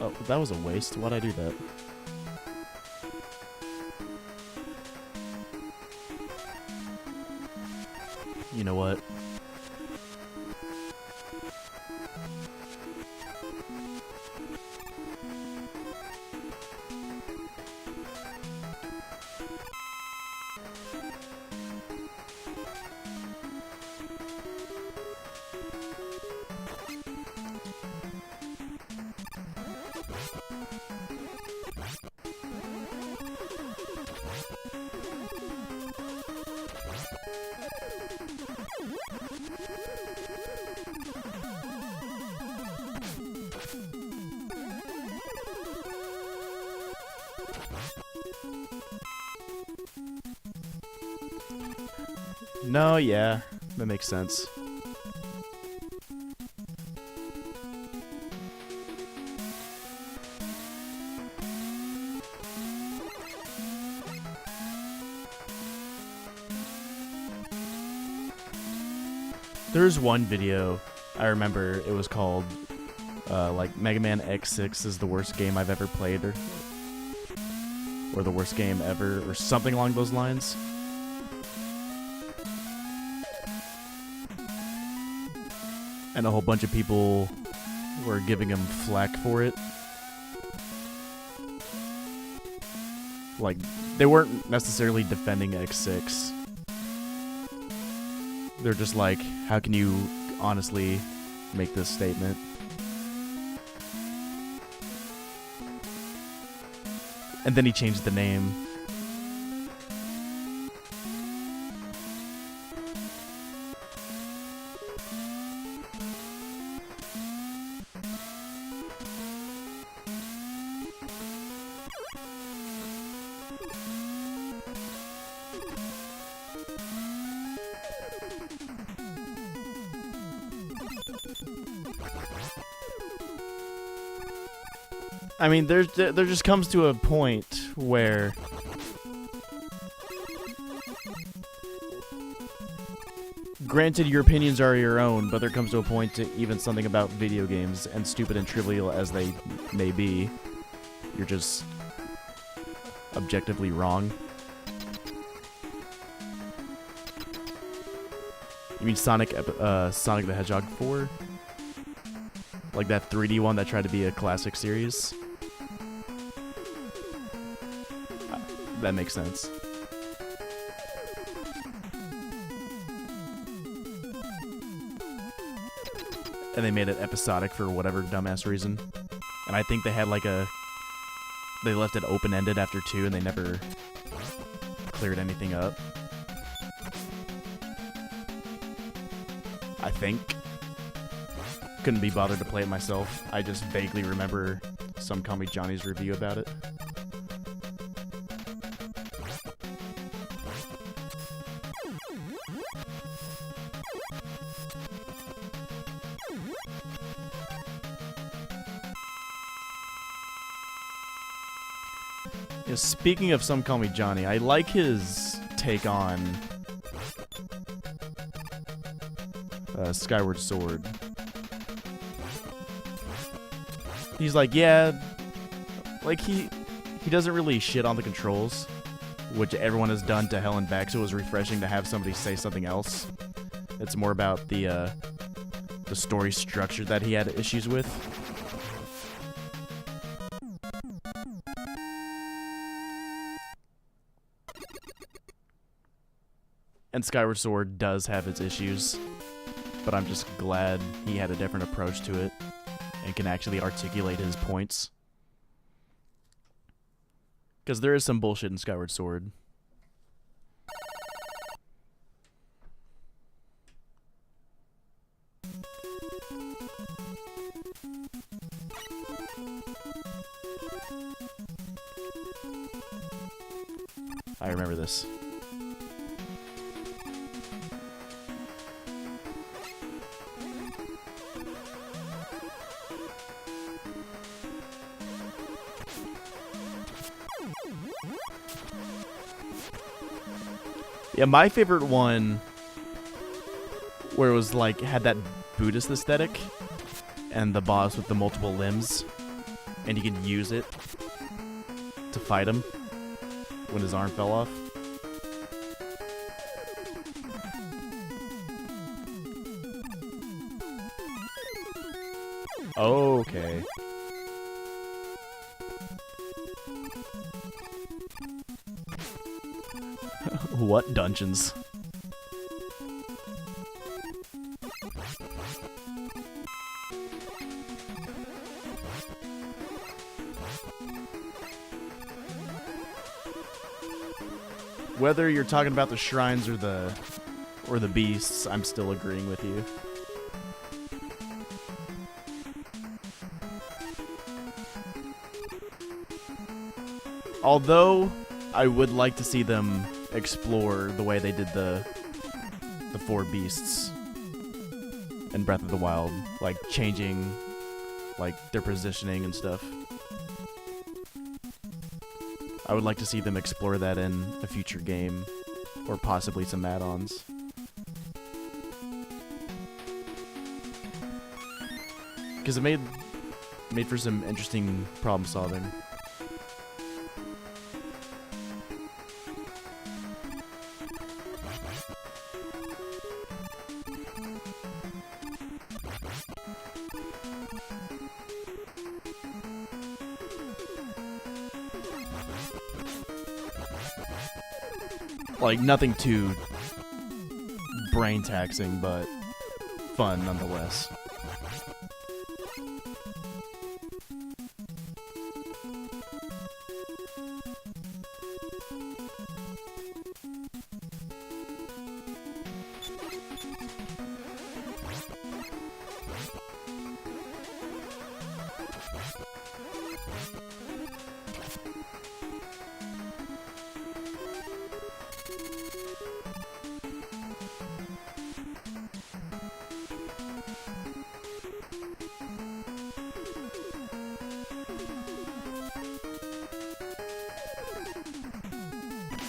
Oh, that was a waste. Why'd I do that? You know what? No, yeah, that makes sense. There's one video I remember. It was called like Mega Man X6 is the worst game I've ever played, or the worst game ever, or something along those lines. And a whole bunch of people were giving him flack for it. Like, they weren't necessarily defending X6. They're just like, how can you honestly make this statement? And then he changed the name. I mean, there just comes to a point where granted your opinions are your own, but there comes to a point to even something about video games, and stupid and trivial as they may be, you're just objectively wrong. You mean Sonic the Hedgehog 4? Like that 3D one that tried to be a classic series? That makes sense. And they made it episodic for whatever dumbass reason. And I think they had like they left it open-ended after 2 and they never cleared anything up. I think. Couldn't be bothered to play it myself. I just vaguely remember some Call Me Johnny's review about it. Yeah, speaking of Some Call Me Johnny, I like his take on Skyward Sword. He's like, yeah, like he doesn't really shit on the controls, which everyone has done to hell and back, so it was refreshing to have somebody say something else. It's more about the story structure that he had issues with. And Skyward Sword does have its issues, but I'm just glad he had a different approach to it and can actually articulate his points. Because there is some bullshit in Skyward Sword. I remember this. Yeah, my favorite one, where it was like, had that Buddhist aesthetic, and the boss with the multiple limbs, and you can use it to fight him when his arm fell off. Okay. What dungeons? Whether you're talking about the shrines or the beasts, I'm still agreeing with you. Although I would like to see them explore the way they did the four beasts in Breath of the Wild, like changing like their positioning and stuff. I would like to see them explore that in a future game, or possibly some add-ons. Because it made for some interesting problem solving. Like, nothing too brain-taxing, but fun nonetheless.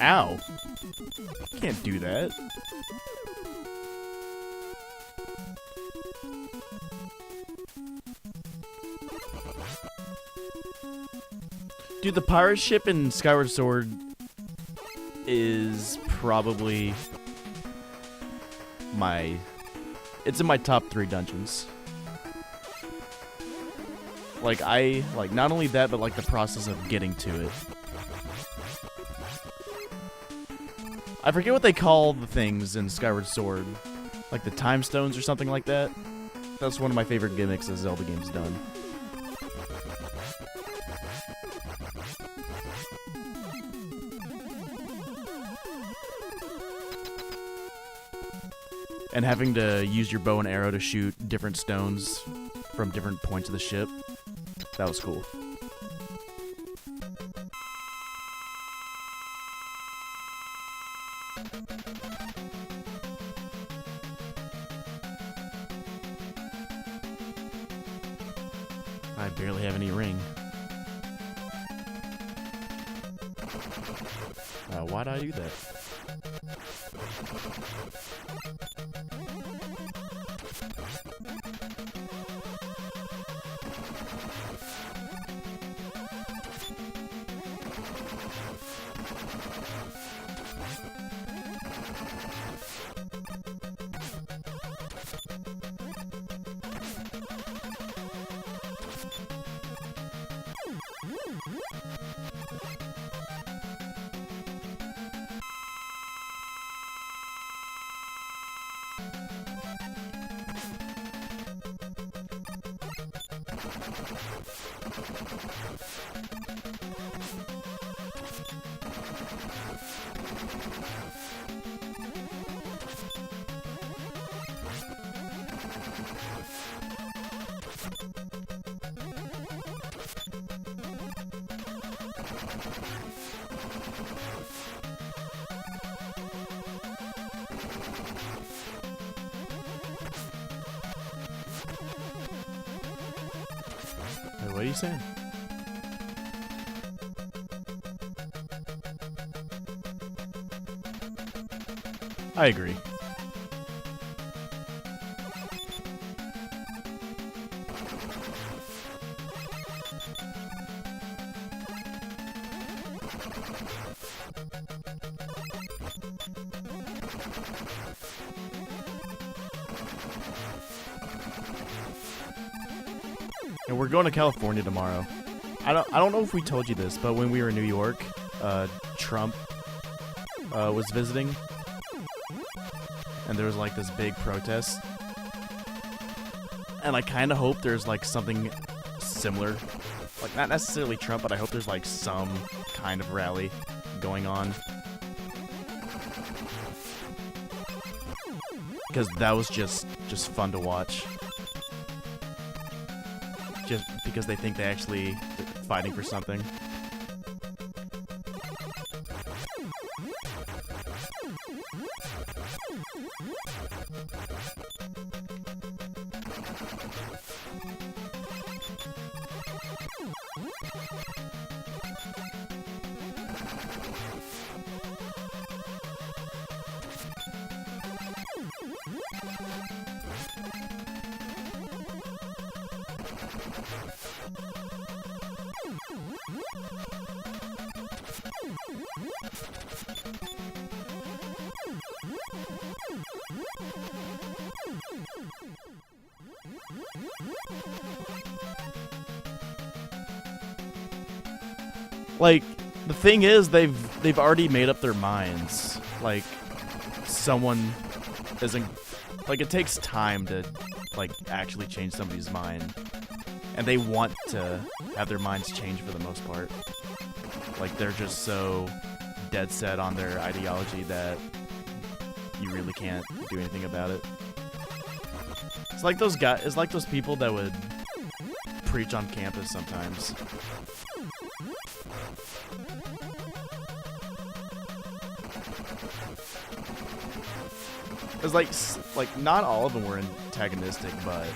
Ow. Can't do that. Dude, the pirate ship in Skyward Sword is probably it's in my top 3 dungeons. Like, not only that, but like the process of getting to it. I forget what they call the things in Skyward Sword. Like the time stones or something like that. That's one of my favorite gimmicks a Zelda game's done. And having to use your bow and arrow to shoot different stones from different points of the ship. That was cool. I barely have any ring. Why'd I do that? Wait, what are you saying? I agree. And we're going to California tomorrow. I don't know if we told you this, but when we were in New York, Trump was visiting, and there was like this big protest. And I kind of hope there's like something similar, like not necessarily Trump, but I hope there's like some kind of rally going on, because that was just fun to watch. Just because they think they actually fighting for something. Like, the thing is, they've already made up their minds. Like, someone isn't, like, it takes time to like actually change somebody's mind, and they want to have their minds changed for the most part. Like, they're just so dead set on their ideology that you really can't do anything about it. It's like those guys. It's like those people that would preach on campus sometimes. It's like not all of them were antagonistic, but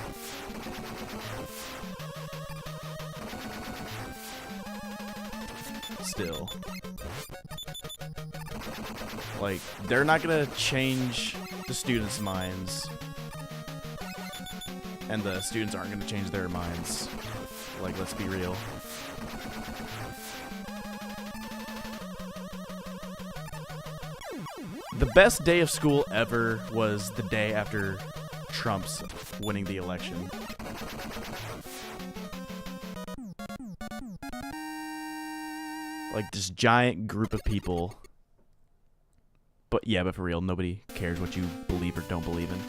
still, like, they're not gonna change the students' minds, and the students aren't gonna change their minds. Like, let's be real. The best day of school ever was the day after Trump's winning the election. Like, this giant group of people. But for real, nobody cares what you believe or don't believe in.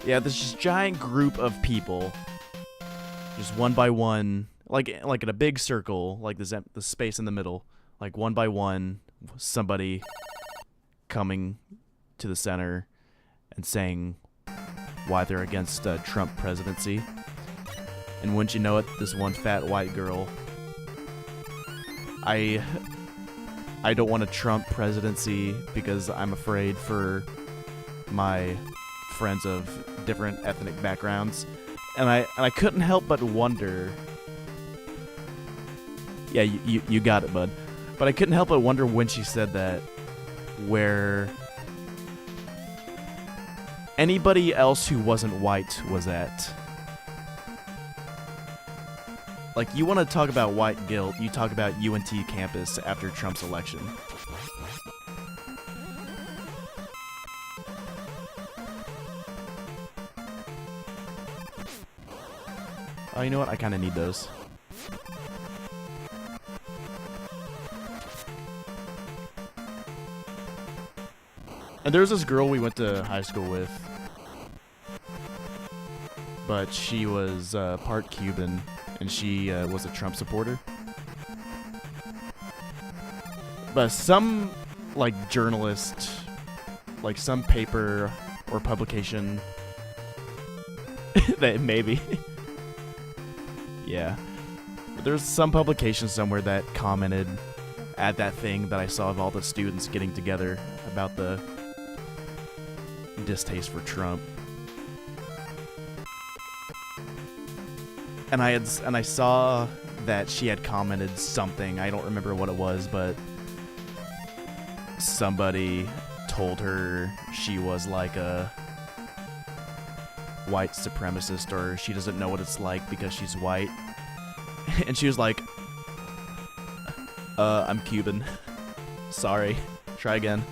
Yeah, this just giant group of people, just one by one, like in a big circle, like the space in the middle, like one by one, somebody coming to the center and saying why they're against Trump presidency. And wouldn't you know it, this one fat white girl, I don't want a Trump presidency because I'm afraid for my friends of different ethnic backgrounds. And I couldn't help but wonder. Yeah, you got it, bud. But I couldn't help but wonder when she said that, where anybody else who wasn't white was at. Like, you want to talk about white guilt, you talk about UNT campus after Trump's election. Oh, you know what? I kind of need those. And there was this girl we went to high school with, but she was part Cuban, and she was a Trump supporter. But some, like, journalist, like some paper or publication, that maybe, yeah. But there's some publication somewhere that commented at that thing that I saw of all the students getting together about the distaste for Trump. And I saw that she had commented something. I don't remember what it was, but somebody told her she was like a white supremacist, or she doesn't know what it's like because she's white. And she was like, I'm Cuban. Sorry. Try again.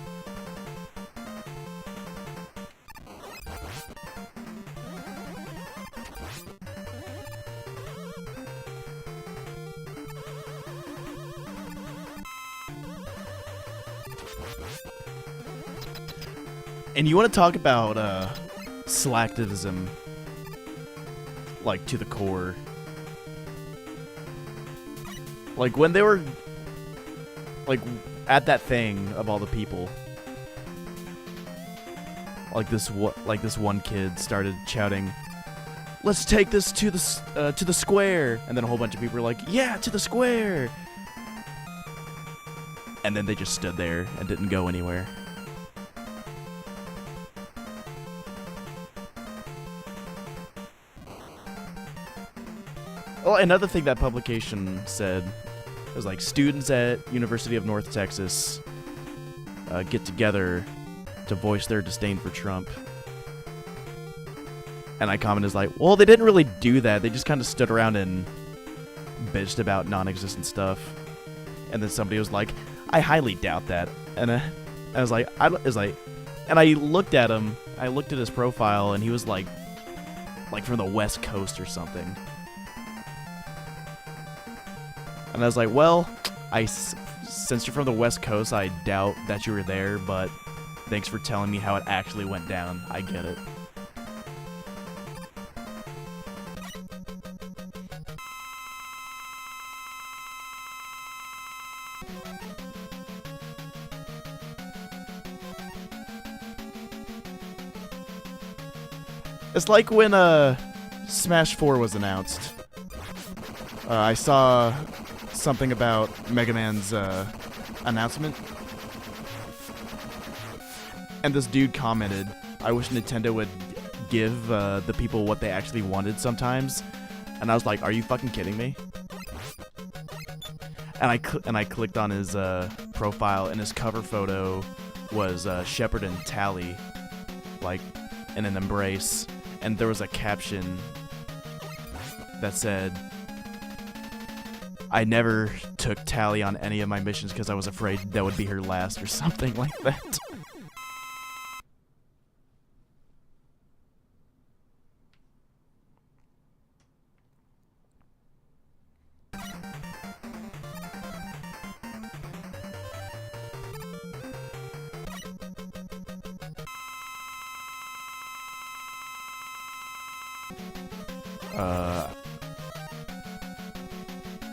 And you want to talk about slacktivism, like, to the core. Like, when they were, like, at that thing of all the people, like this one kid started shouting, "Let's take this to the square," and then a whole bunch of people were like, "Yeah, to the square," and then they just stood there and didn't go anywhere. Well, another thing that publication said was, like, students at University of North Texas get together to voice their disdain for Trump. And I commented, like, well, they didn't really do that. They just kind of stood around and bitched about non-existent stuff. And then somebody was like, I highly doubt that. And I was like, and I looked at him. I looked at his profile, and he was like from the West Coast or something. And I was like, well, since you're from the West Coast, I doubt that you were there, but thanks for telling me how it actually went down. I get it. It's like when Smash 4 was announced. I saw something about Mega Man's announcement, and this dude commented, I wish Nintendo would give the people what they actually wanted sometimes. And I was like, are you fucking kidding me? And I clicked on his profile, and his cover photo was Shepard and Tally, like, in an embrace, and there was a caption that said, I never took Tally on any of my missions because I was afraid that would be her last, or something like that.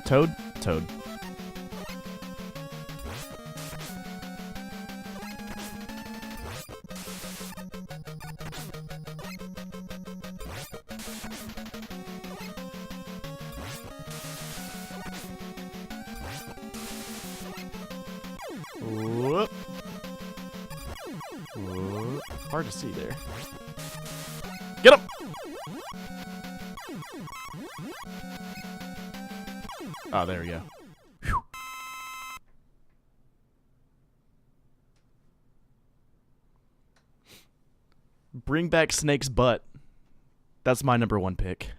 Toad. Whoop. Whoop. Hard to see there. Get him! Oh, there we go. Whew. Bring back Snake's butt. That's my number one pick.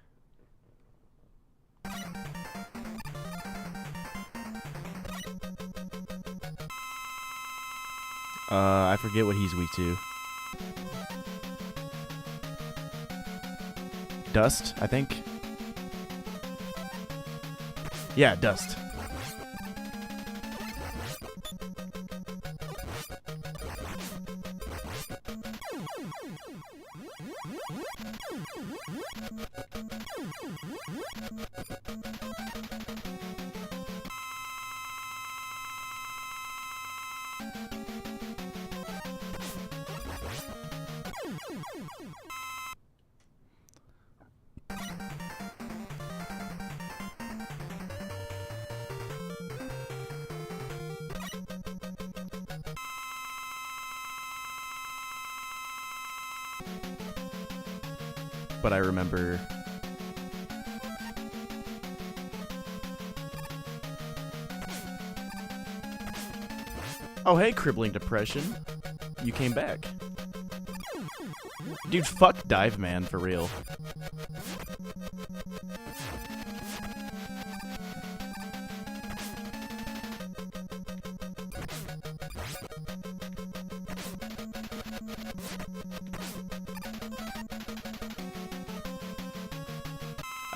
I forget what he's weak to. Dust, I think. Yeah, dust. But I remember oh, hey, Crippling Depression. You came back. Dude, fuck Dive Man, for real.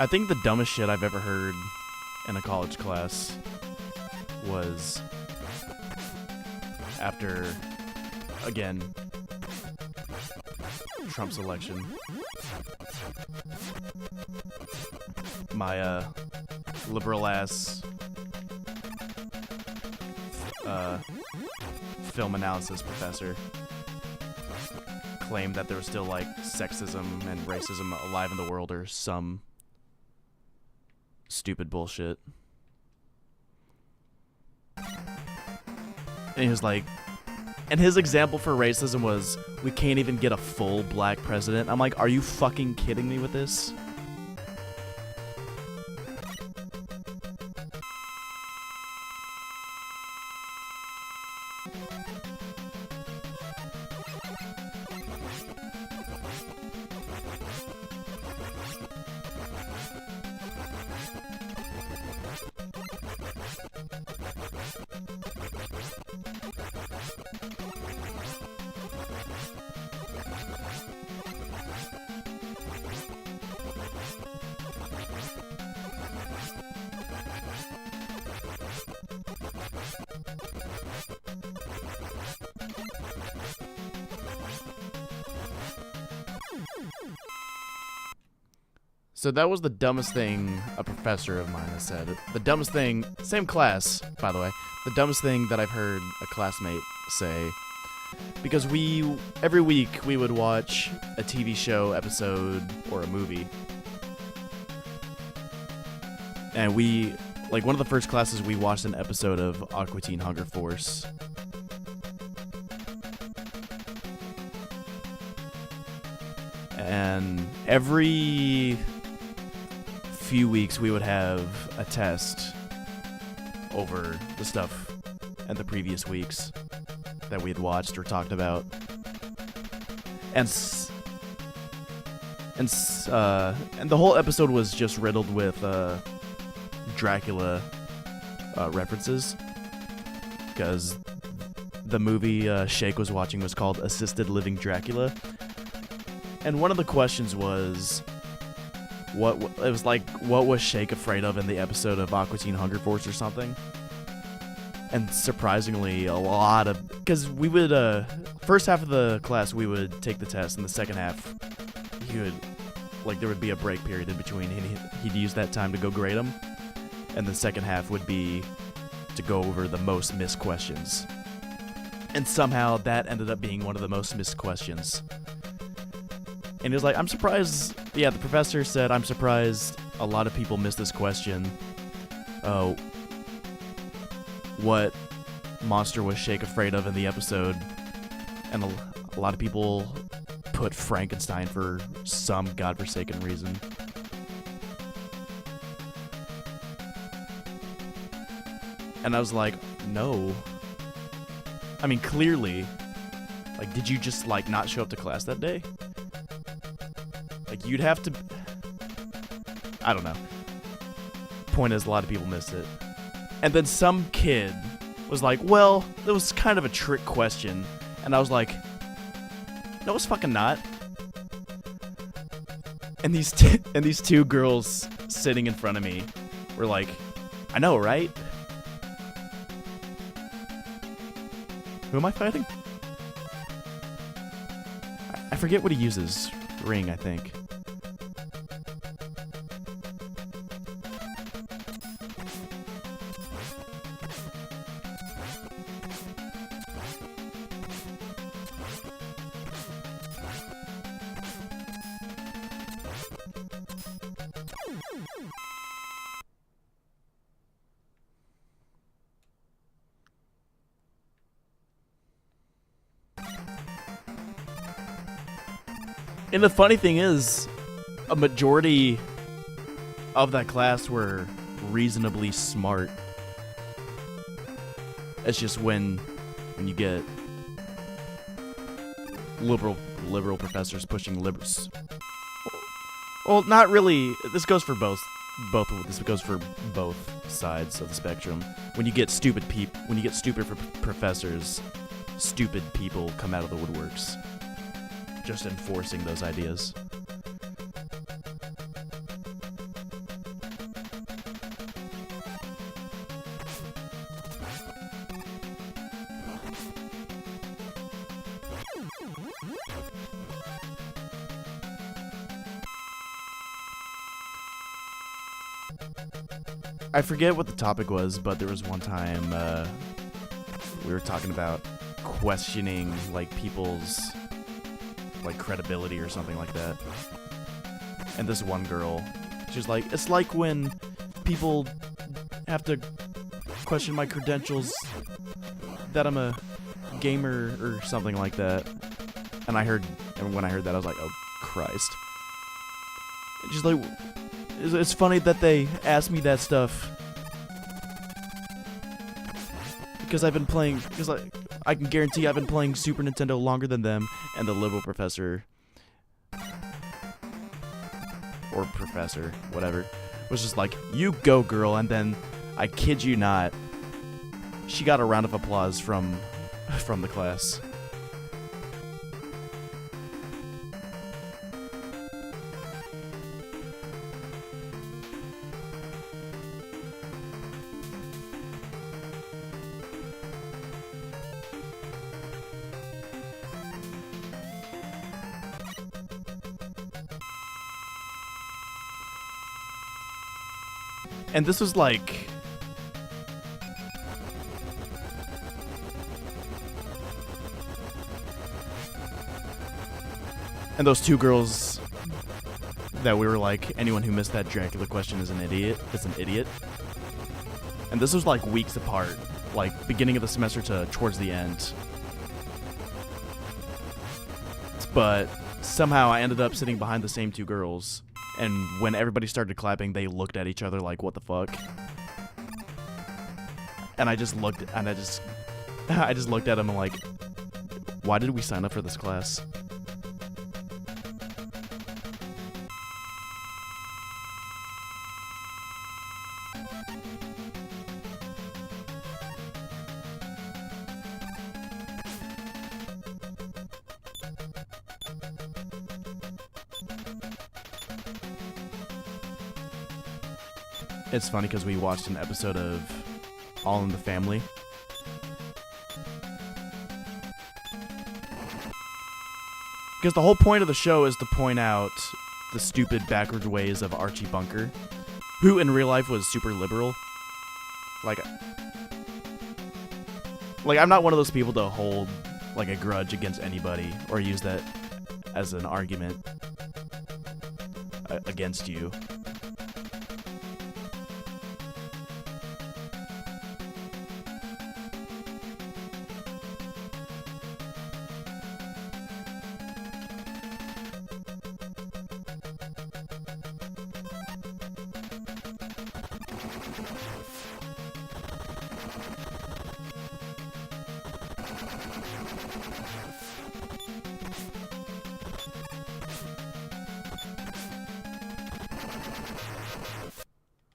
I think the dumbest shit I've ever heard in a college class was after, again, Trump's election. My liberal ass film analysis professor claimed that there was still like sexism and racism alive in the world or some stupid bullshit. And he was like, and his example for racism was, we can't even get a full black president. I'm like, are you fucking kidding me with this? So that was the dumbest thing a professor of mine has said. The dumbest thing, same class, by the way, the dumbest thing that I've heard a classmate say. Because every week we would watch a TV show episode or a movie. And one of the first classes we watched an episode of Aqua Teen Hunger Force. And every few weeks we would have a test over the stuff in the previous weeks that we had watched or talked about, and the whole episode was just riddled with Dracula references, because the movie Shake was watching was called Assisted Living Dracula, and one of the questions was, what was Shake afraid of in the episode of Aqua Teen Hunger Force or something? And surprisingly, a lot of, because we would first half of the class we would take the test, and the second half there would be a break period in between. He'd use that time to go grade them, and the second half would be to go over the most missed questions. And somehow that ended up being one of the most missed questions. And he was like, I'm surprised. Yeah, the professor said, I'm surprised a lot of people miss this question. What monster was Shake afraid of in the episode? And a lot of people put Frankenstein for some godforsaken reason. And I was like, no. I mean, clearly, did you just, not show up to class that day? Like, you'd have to... I don't know. Point is, a lot of people missed it. And then some kid was like, well, that was kind of a trick question. And I was like, no, it's fucking not. And these two girls sitting in front of me were like, I know, right? Who am I fighting? I forget what he uses. Ring, I think. And the funny thing is, a majority of that class were reasonably smart. It's just when you get liberal professors pushing liberals. Well, not really. This goes for both. This goes for both sides of the spectrum. When you get stupid professors, stupid people come out of the woodworks. Just enforcing those ideas. I forget what the topic was, but there was one time we were talking about questioning like people's like credibility or something like that. And this one girl, she's like, it's like when people have to question my credentials that I'm a gamer or something like that. And when I heard that, I was like, oh Christ. And she's like, it's funny that they asked me that stuff because I can guarantee I've been playing Super Nintendo longer than them. And the liberal professor, or professor, whatever, was just like, you go, girl. And then, I kid you not, she got a round of applause from the class. And this was like... And those two girls that we were like, anyone who missed that Dracula question is an idiot. And this was like weeks apart. Like beginning of the semester to towards the end. But somehow I ended up sitting behind the same two girls. And when everybody started clapping, they looked at each other like, what the fuck? And I just looked at them and like, why did we sign up for this class? It's funny because we watched an episode of All in the Family. Because the whole point of the show is to point out the stupid backwards ways of Archie Bunker, who in real life was super liberal. Like I'm not one of those people to hold like a grudge against anybody or use that as an argument against you.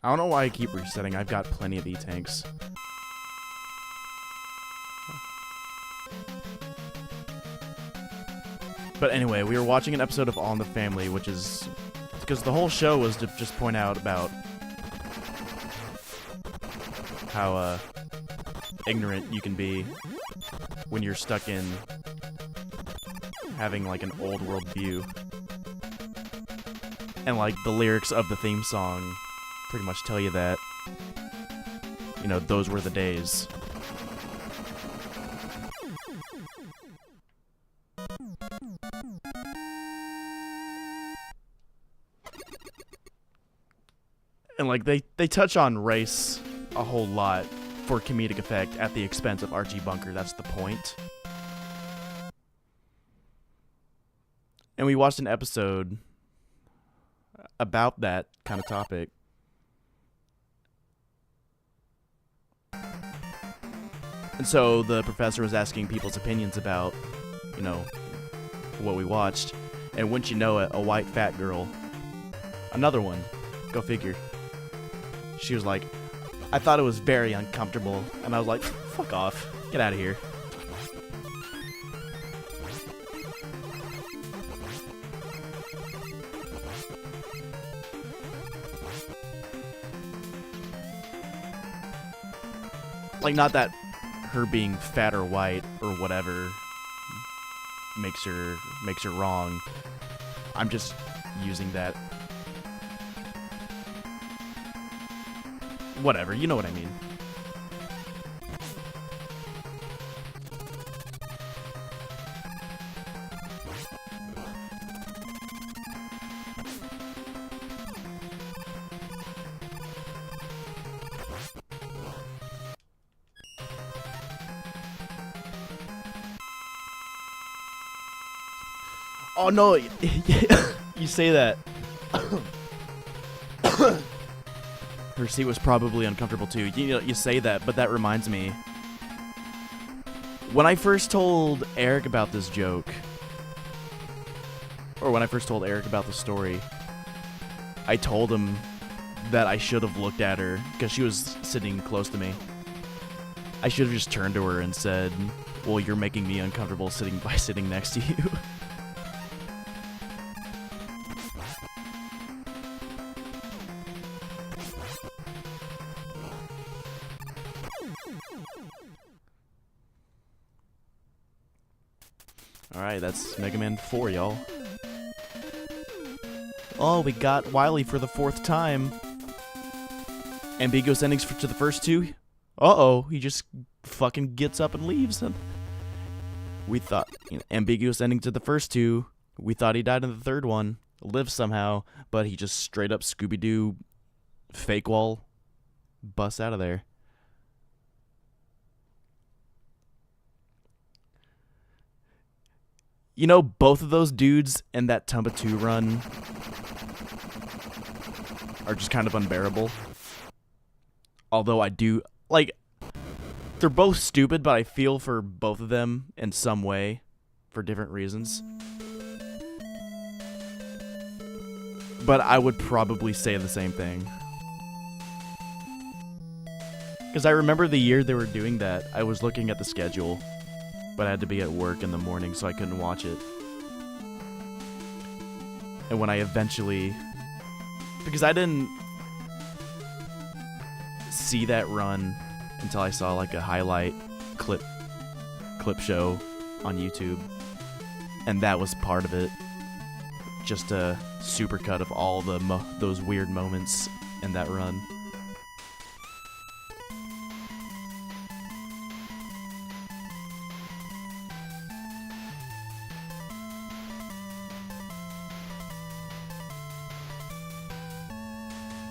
I don't know why I keep resetting. I've got plenty of E-tanks. But anyway, we were watching an episode of All in the Family, which is... because the whole show was to just point out about how ignorant you can be when you're stuck in having like an old world view. And like the lyrics of the theme song pretty much tell you that, you know, those were the days. And like they touch on race a whole lot for comedic effect at the expense of Archie Bunker. That's the point. And we watched an episode about that kind of topic. And so the professor was asking people's opinions about, you know, what we watched. And wouldn't you know it, a white fat girl, another one, go figure, she was like, I thought it was very uncomfortable. And I was like, fuck off, get out of here. Like, not that her being fat or white or whatever makes her wrong. I'm just using that. Whatever, you know what I mean. Oh no, you say that. Her seat was probably uncomfortable too. You know, you say that, but that reminds me. When I first told Eric about this joke, or when I first told Eric about the story, I told him that I should have looked at her because she was sitting close to me. I should have just turned to her and said, "Well, you're making me uncomfortable sitting next to you." Alright, that's Mega Man 4, y'all. Oh, we got Wily for the 4th time. Ambiguous endings to the first 2. Uh-oh, he just fucking gets up and leaves. We thought, you know, ambiguous ending to the first 2. We thought he died in the 3rd one. Lives somehow, but he just straight up Scooby-Doo fake wall busts out of there. You know, both of those dudes in that Tumba 2 run are just kind of unbearable. Although I do, like, they're both stupid, but I feel for both of them in some way for different reasons. But I would probably say the same thing. Because I remember the year they were doing that, I was looking at the schedule, but I had to be at work in the morning, so I couldn't watch it. And when I eventually... because I didn't see that run until I saw like a highlight clip show on YouTube. And that was part of it. Just a supercut of all those weird moments in that run.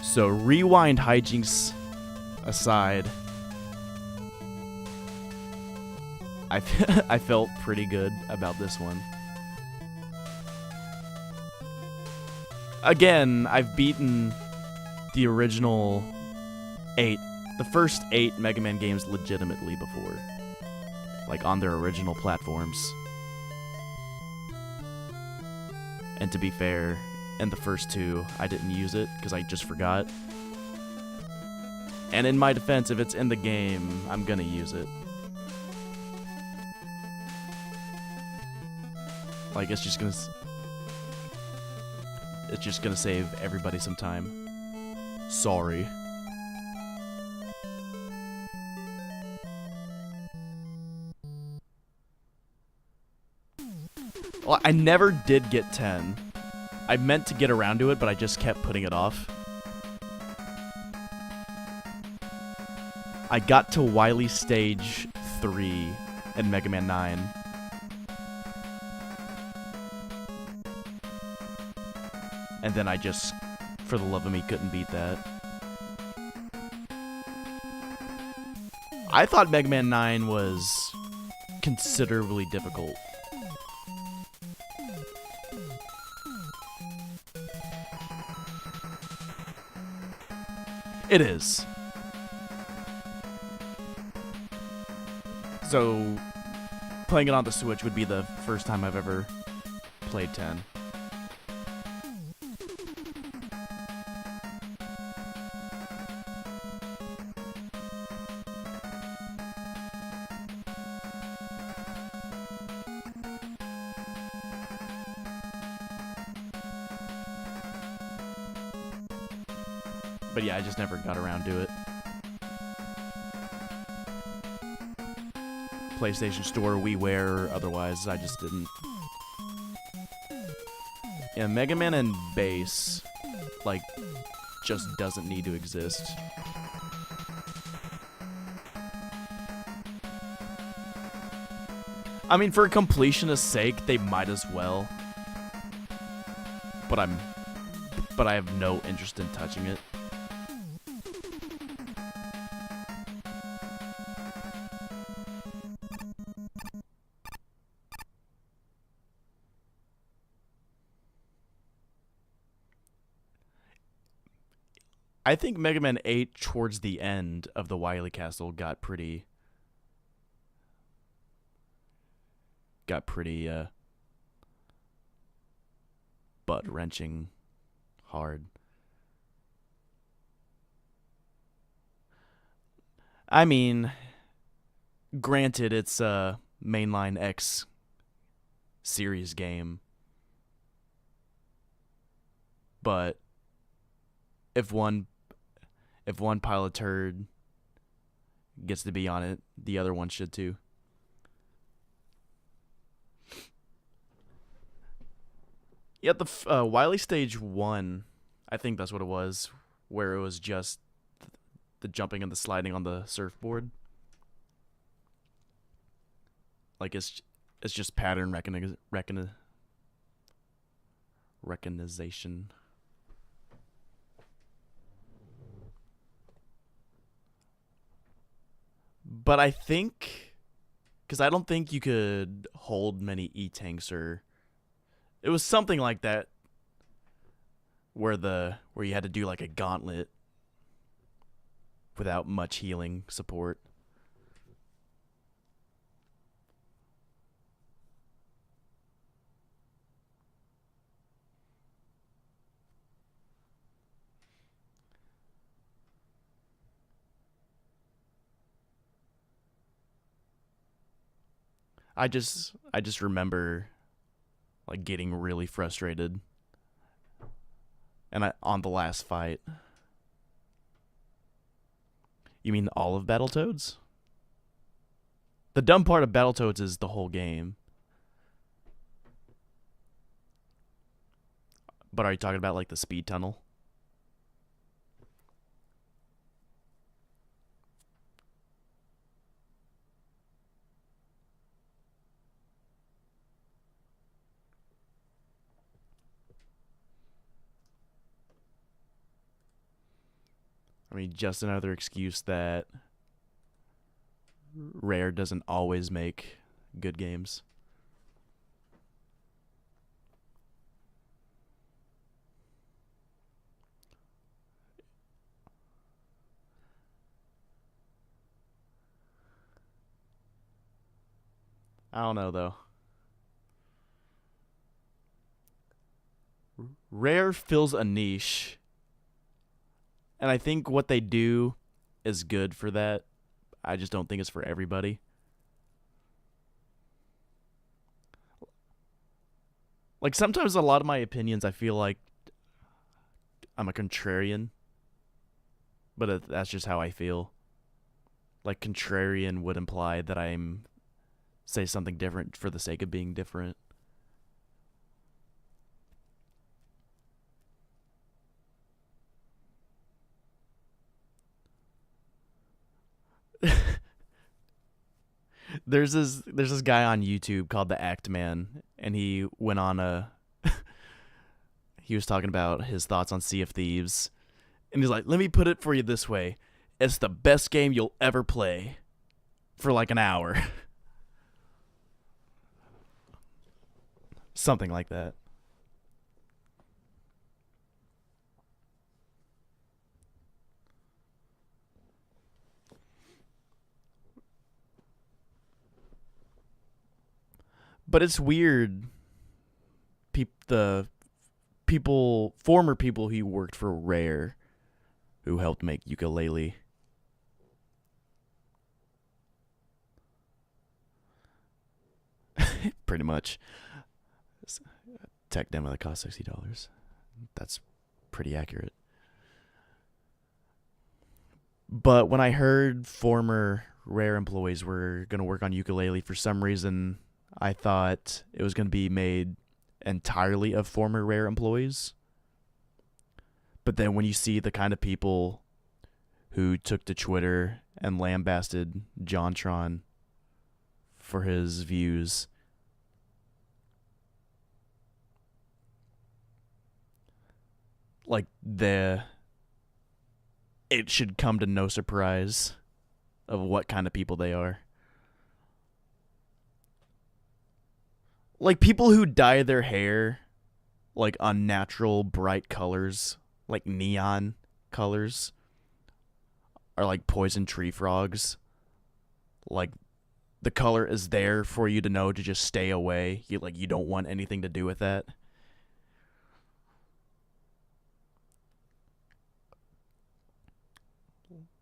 So, rewind hijinks aside, I felt pretty good about this one. Again, I've beaten the original 8, the first 8 Mega Man games legitimately before. Like, on their original platforms. And to be fair, in the first 2, I didn't use it because I just forgot. And in my defense, if it's in the game, I'm gonna use it. Like, it's just gonna save everybody some time. Sorry. Well, I never did get 10. I meant to get around to it, but I just kept putting it off. I got to Wily Stage 3 in Mega Man 9. And then I just, for the love of me, couldn't beat that. I thought Mega Man 9 was considerably difficult. It is. So, playing it on the Switch would be the first time I've ever played 10. But yeah, I just never got around to it. PlayStation Store, WiiWare, or otherwise, I just didn't. Yeah, Mega Man and Bass, like, just doesn't need to exist. I mean, for completionist's sake, they might as well. But I have no interest in touching it. I think Mega Man 8 towards the end of the Wily Castle got pretty butt-wrenching hard. I mean, granted, it's a mainline X series game, but if one pile of turd gets to be on it, the other one should too. Yeah, the Wily Stage 1, I think that's what it was, where it was just the jumping and the sliding on the surfboard. Like, it's just pattern recognition. But I think, because I don't think you could hold many E-tanks, or it was something like that, where you had to do like a gauntlet without much healing support. I just remember like getting really frustrated, and on the last fight. You mean all of Battletoads? The dumb part of Battletoads is the whole game. But are you talking about like the speed tunnel? I mean, just another excuse that Rare doesn't always make good games. I don't know, though. Rare fills a niche. And I think what they do is good for that. I just don't think it's for everybody. Like sometimes a lot of my opinions, I feel like I'm a contrarian, but that's just how I feel. Like contrarian would imply that I'm say something different for the sake of being different. There's this guy on YouTube called the Act Man, and he went on a he was talking about his thoughts on Sea of Thieves, and he's like, "Let me put it for you this way: it's the best game you'll ever play for like an hour." Something like that. But it's weird. The people, former people who worked for Rare, who helped make Yooka-Laylee. Pretty much. Tech demo that cost $60. That's pretty accurate. But when I heard former Rare employees were going to work on Yooka-Laylee, for some reason, I thought it was going to be made entirely of former Rare employees. But then when you see the kind of people who took to Twitter and lambasted JonTron for his views, like it should come to no surprise of what kind of people they are. Like people who dye their hair like unnatural bright colors, like neon colors, are like poison tree frogs. Like the color is there for you to know to just stay away. You don't want anything to do with that.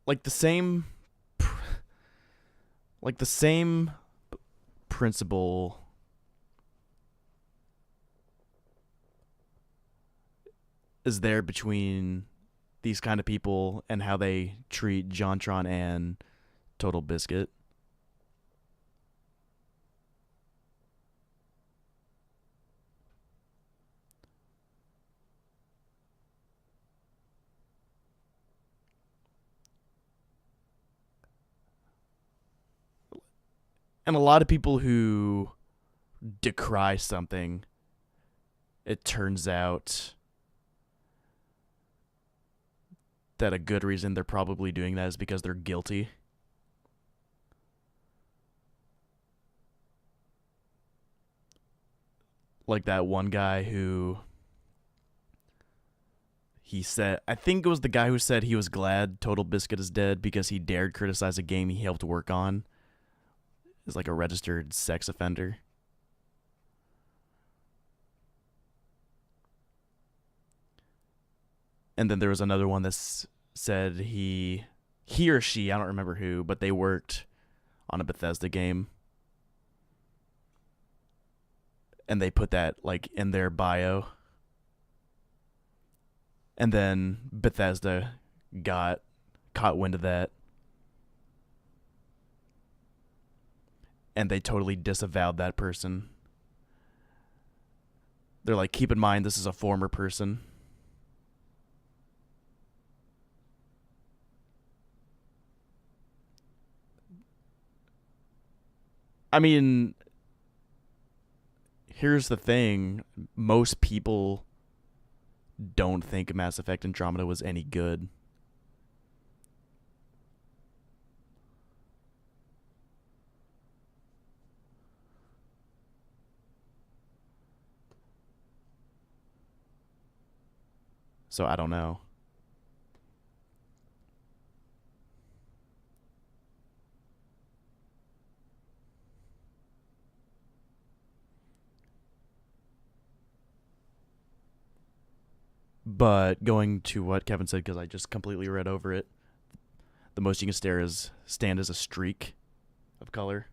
Like the same like the same principle is there between these kind of people and how they treat JonTron and Total Biscuit. And a lot of people who decry something, it turns out that a good reason they're probably doing that is because they're guilty. Like that one guy who he said, I think it was the guy who said he was glad Total Biscuit is dead because he dared criticize a game he helped work on. Is like a registered sex offender. And then there was another one that said he or she, I don't remember who, but they worked on a Bethesda game. And they put that like in their bio. And then Bethesda got caught wind of that. And they totally disavowed that person. They're like, keep in mind, this is a former person. I mean, here's the thing. Most people don't think Mass Effect Andromeda was any good. So I don't know. But going to what Kevin said, because I just completely read over it, the most you can stand is a streak of color.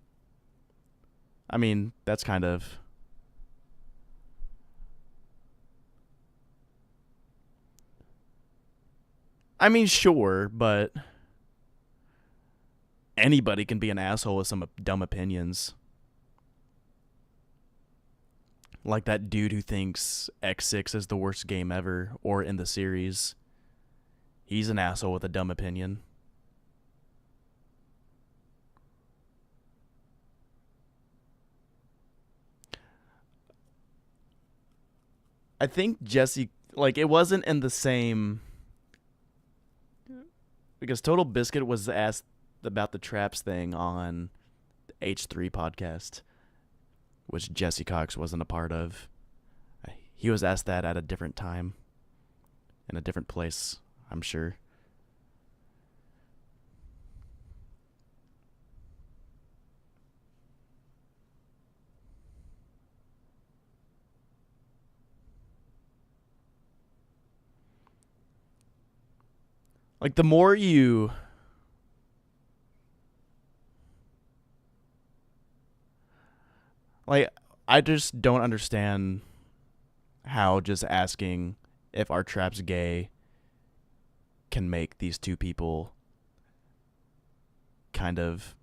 I mean, that's kind of... I mean, sure, but anybody can be an asshole with some dumb opinions. Like that dude who thinks X6 is the worst game ever, or in the series. He's an asshole with a dumb opinion. I think Jesse, like, it wasn't in the same... Because Total Biscuit was asked about the traps thing on the H3 podcast, which Jesse Cox wasn't a part of. He was asked that at a different time, in a different place, I'm sure. Like, the more you... Like, I just don't understand how just asking if our trap's gay can make these two people kind of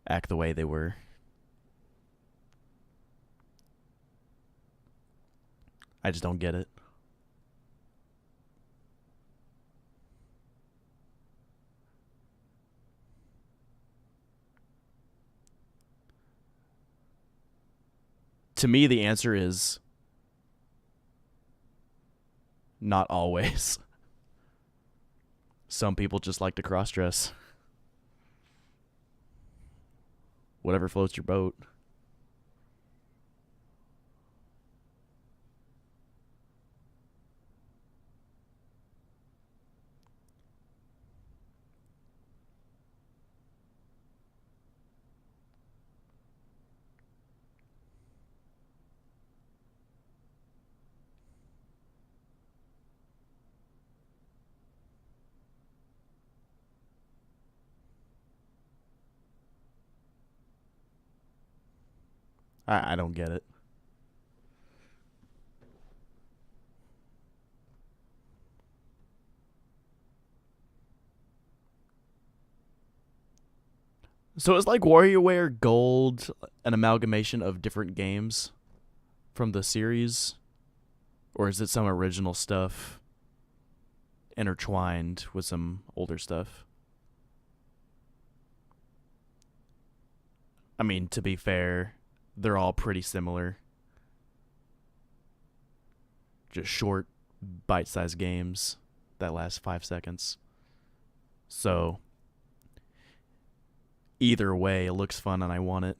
act the way they were. I just don't get it. To me, the answer is not always. Some people just like to cross-dress. Whatever floats your boat. I don't get it. So it's like WarioWare Gold, an amalgamation of different games from the series? Or is it some original stuff intertwined with some older stuff? I mean, to be fair, they're all pretty similar. Just short, bite-sized games that last 5 seconds. So, either way, it looks fun and I want it.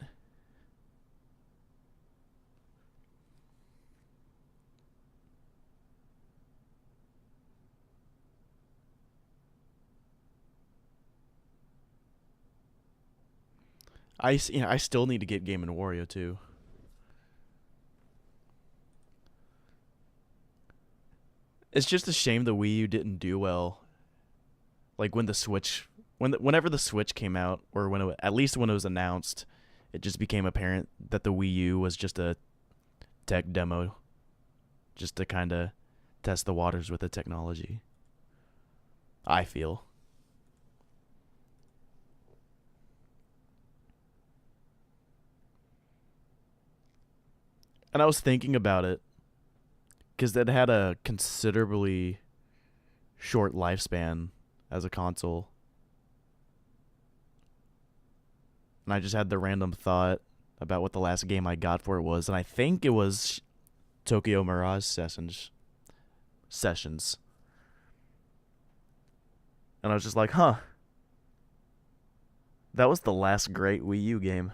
I still need to get Game & Wario too. It's just a shame the Wii U didn't do well. Like when the Switch, whenever the Switch came out, or at least when it was announced, it just became apparent that the Wii U was just a tech demo, just to kind of test the waters with the technology. I feel. And I was thinking about it because it had a considerably short lifespan as a console. And I just had the random thought about what the last game I got for it was, and I think it was Tokyo Mirage Sessions. And I was just like, huh. That was the last great Wii U game.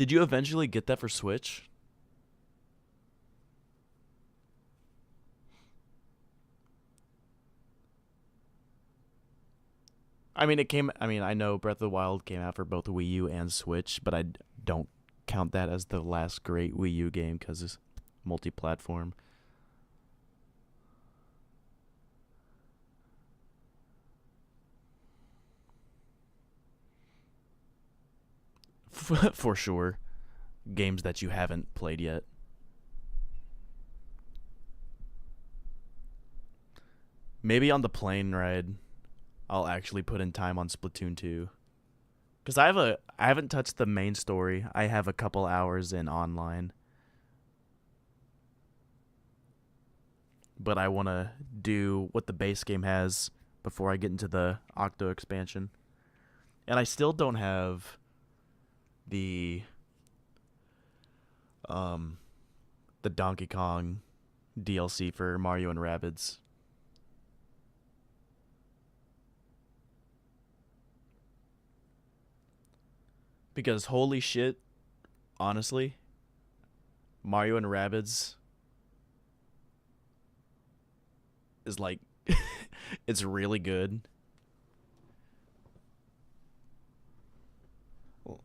Did you eventually get that for Switch? I mean, I know Breath of the Wild came out for both Wii U and Switch, but I don't count that as the last great Wii U game because it's multi-platform. For sure. Games that you haven't played yet. Maybe on the plane ride, I'll actually put in time on Splatoon 2. Cause I haven't touched the main story. I have a couple hours in online, but I want to do what the base game has before I get into the Octo expansion. And I still don't have the um the Donkey Kong DLC for Mario and Rabbids. Because holy shit, honestly, Mario and Rabbids is like it's really good. Well,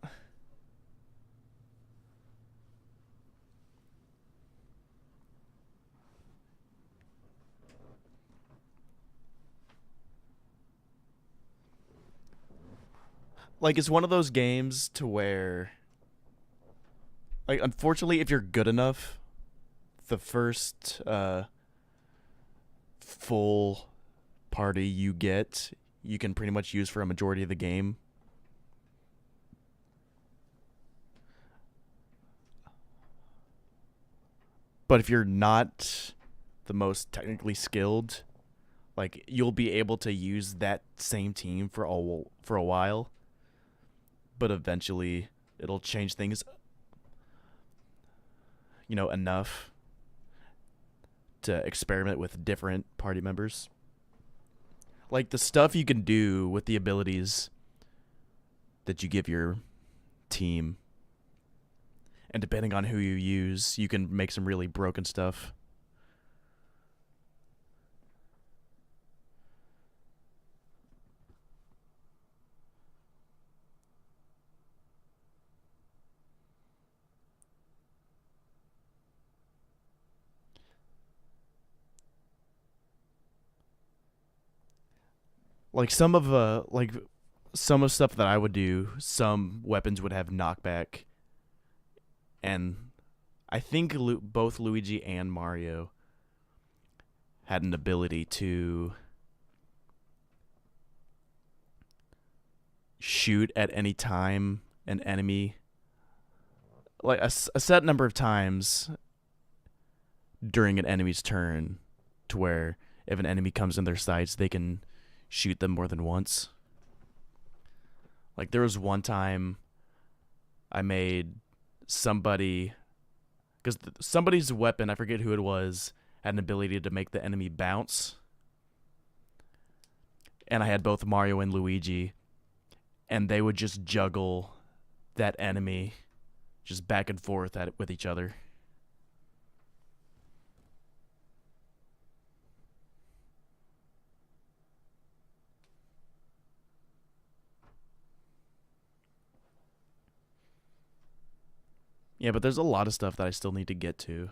like it's one of those games to where like unfortunately if you're good enough, the first full party you get, you can pretty much use for a majority of the game. But if you're not the most technically skilled, like you'll be able to use that same team for a while, but eventually it'll change things, enough to experiment with different party members. Like the stuff you can do with the abilities that you give your team, and depending on who you use, you can make some really broken stuff. Like some of stuff that I would do, some weapons would have knockback, and I think both Luigi and Mario had an ability to shoot at any time an enemy, like a set number of times during an enemy's turn, to where if an enemy comes in their sights, they can shoot them more than once. Like there was one time I made somebody, because somebody's weapon, I forget who it was, had an ability to make the enemy bounce. And I had both Mario and Luigi, and they would just juggle that enemy just back and forth at it with each other. Yeah, but there's a lot of stuff that I still need to get to.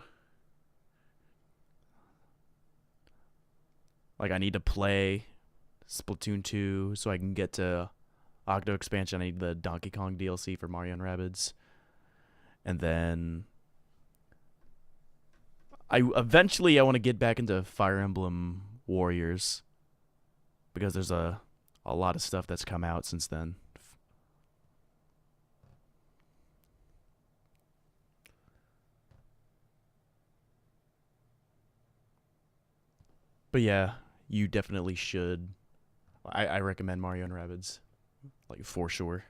Like I need to play Splatoon 2 so I can get to Octo expansion. I need the Donkey Kong DLC for Mario and Rabbids. And then I want to get back into Fire Emblem Warriors, because there's a lot of stuff that's come out since then. But yeah, you definitely should. I recommend Mario and Rabbids, like for sure.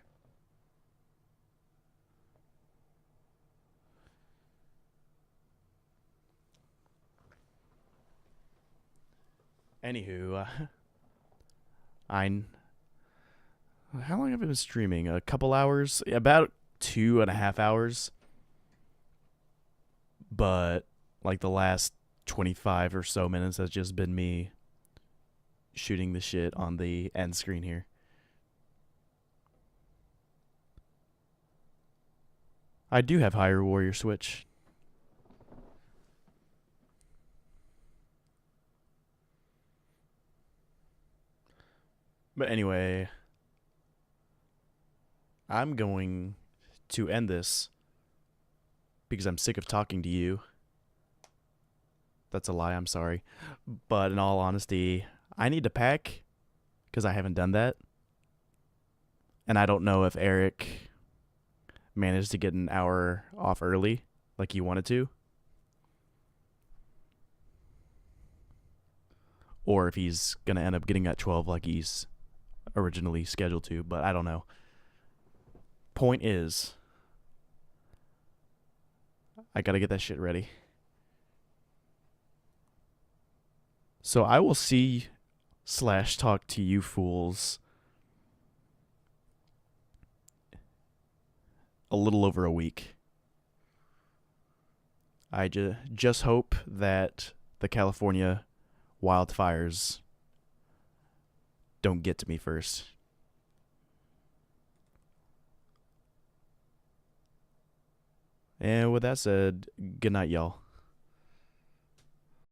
Anywho, I how long have I been streaming? A couple hours, about 2.5 hours, but like the last 25 or so minutes has just been me shooting the shit on the end screen here. I do have Hyrule Warrior Switch. But anyway, I'm going to end this because I'm sick of talking to you. That's a lie, I'm sorry. But in all honesty, I need to pack because I haven't done that. And I don't know if Eric managed to get an hour off early like he wanted to, or if he's going to end up getting at 12 like he's originally scheduled to, but I don't know. Point is, I gotta get that shit ready. So I will see / talk to you fools a little over a week. I just hope that the California wildfires don't get to me first. And with that said, good night, y'all.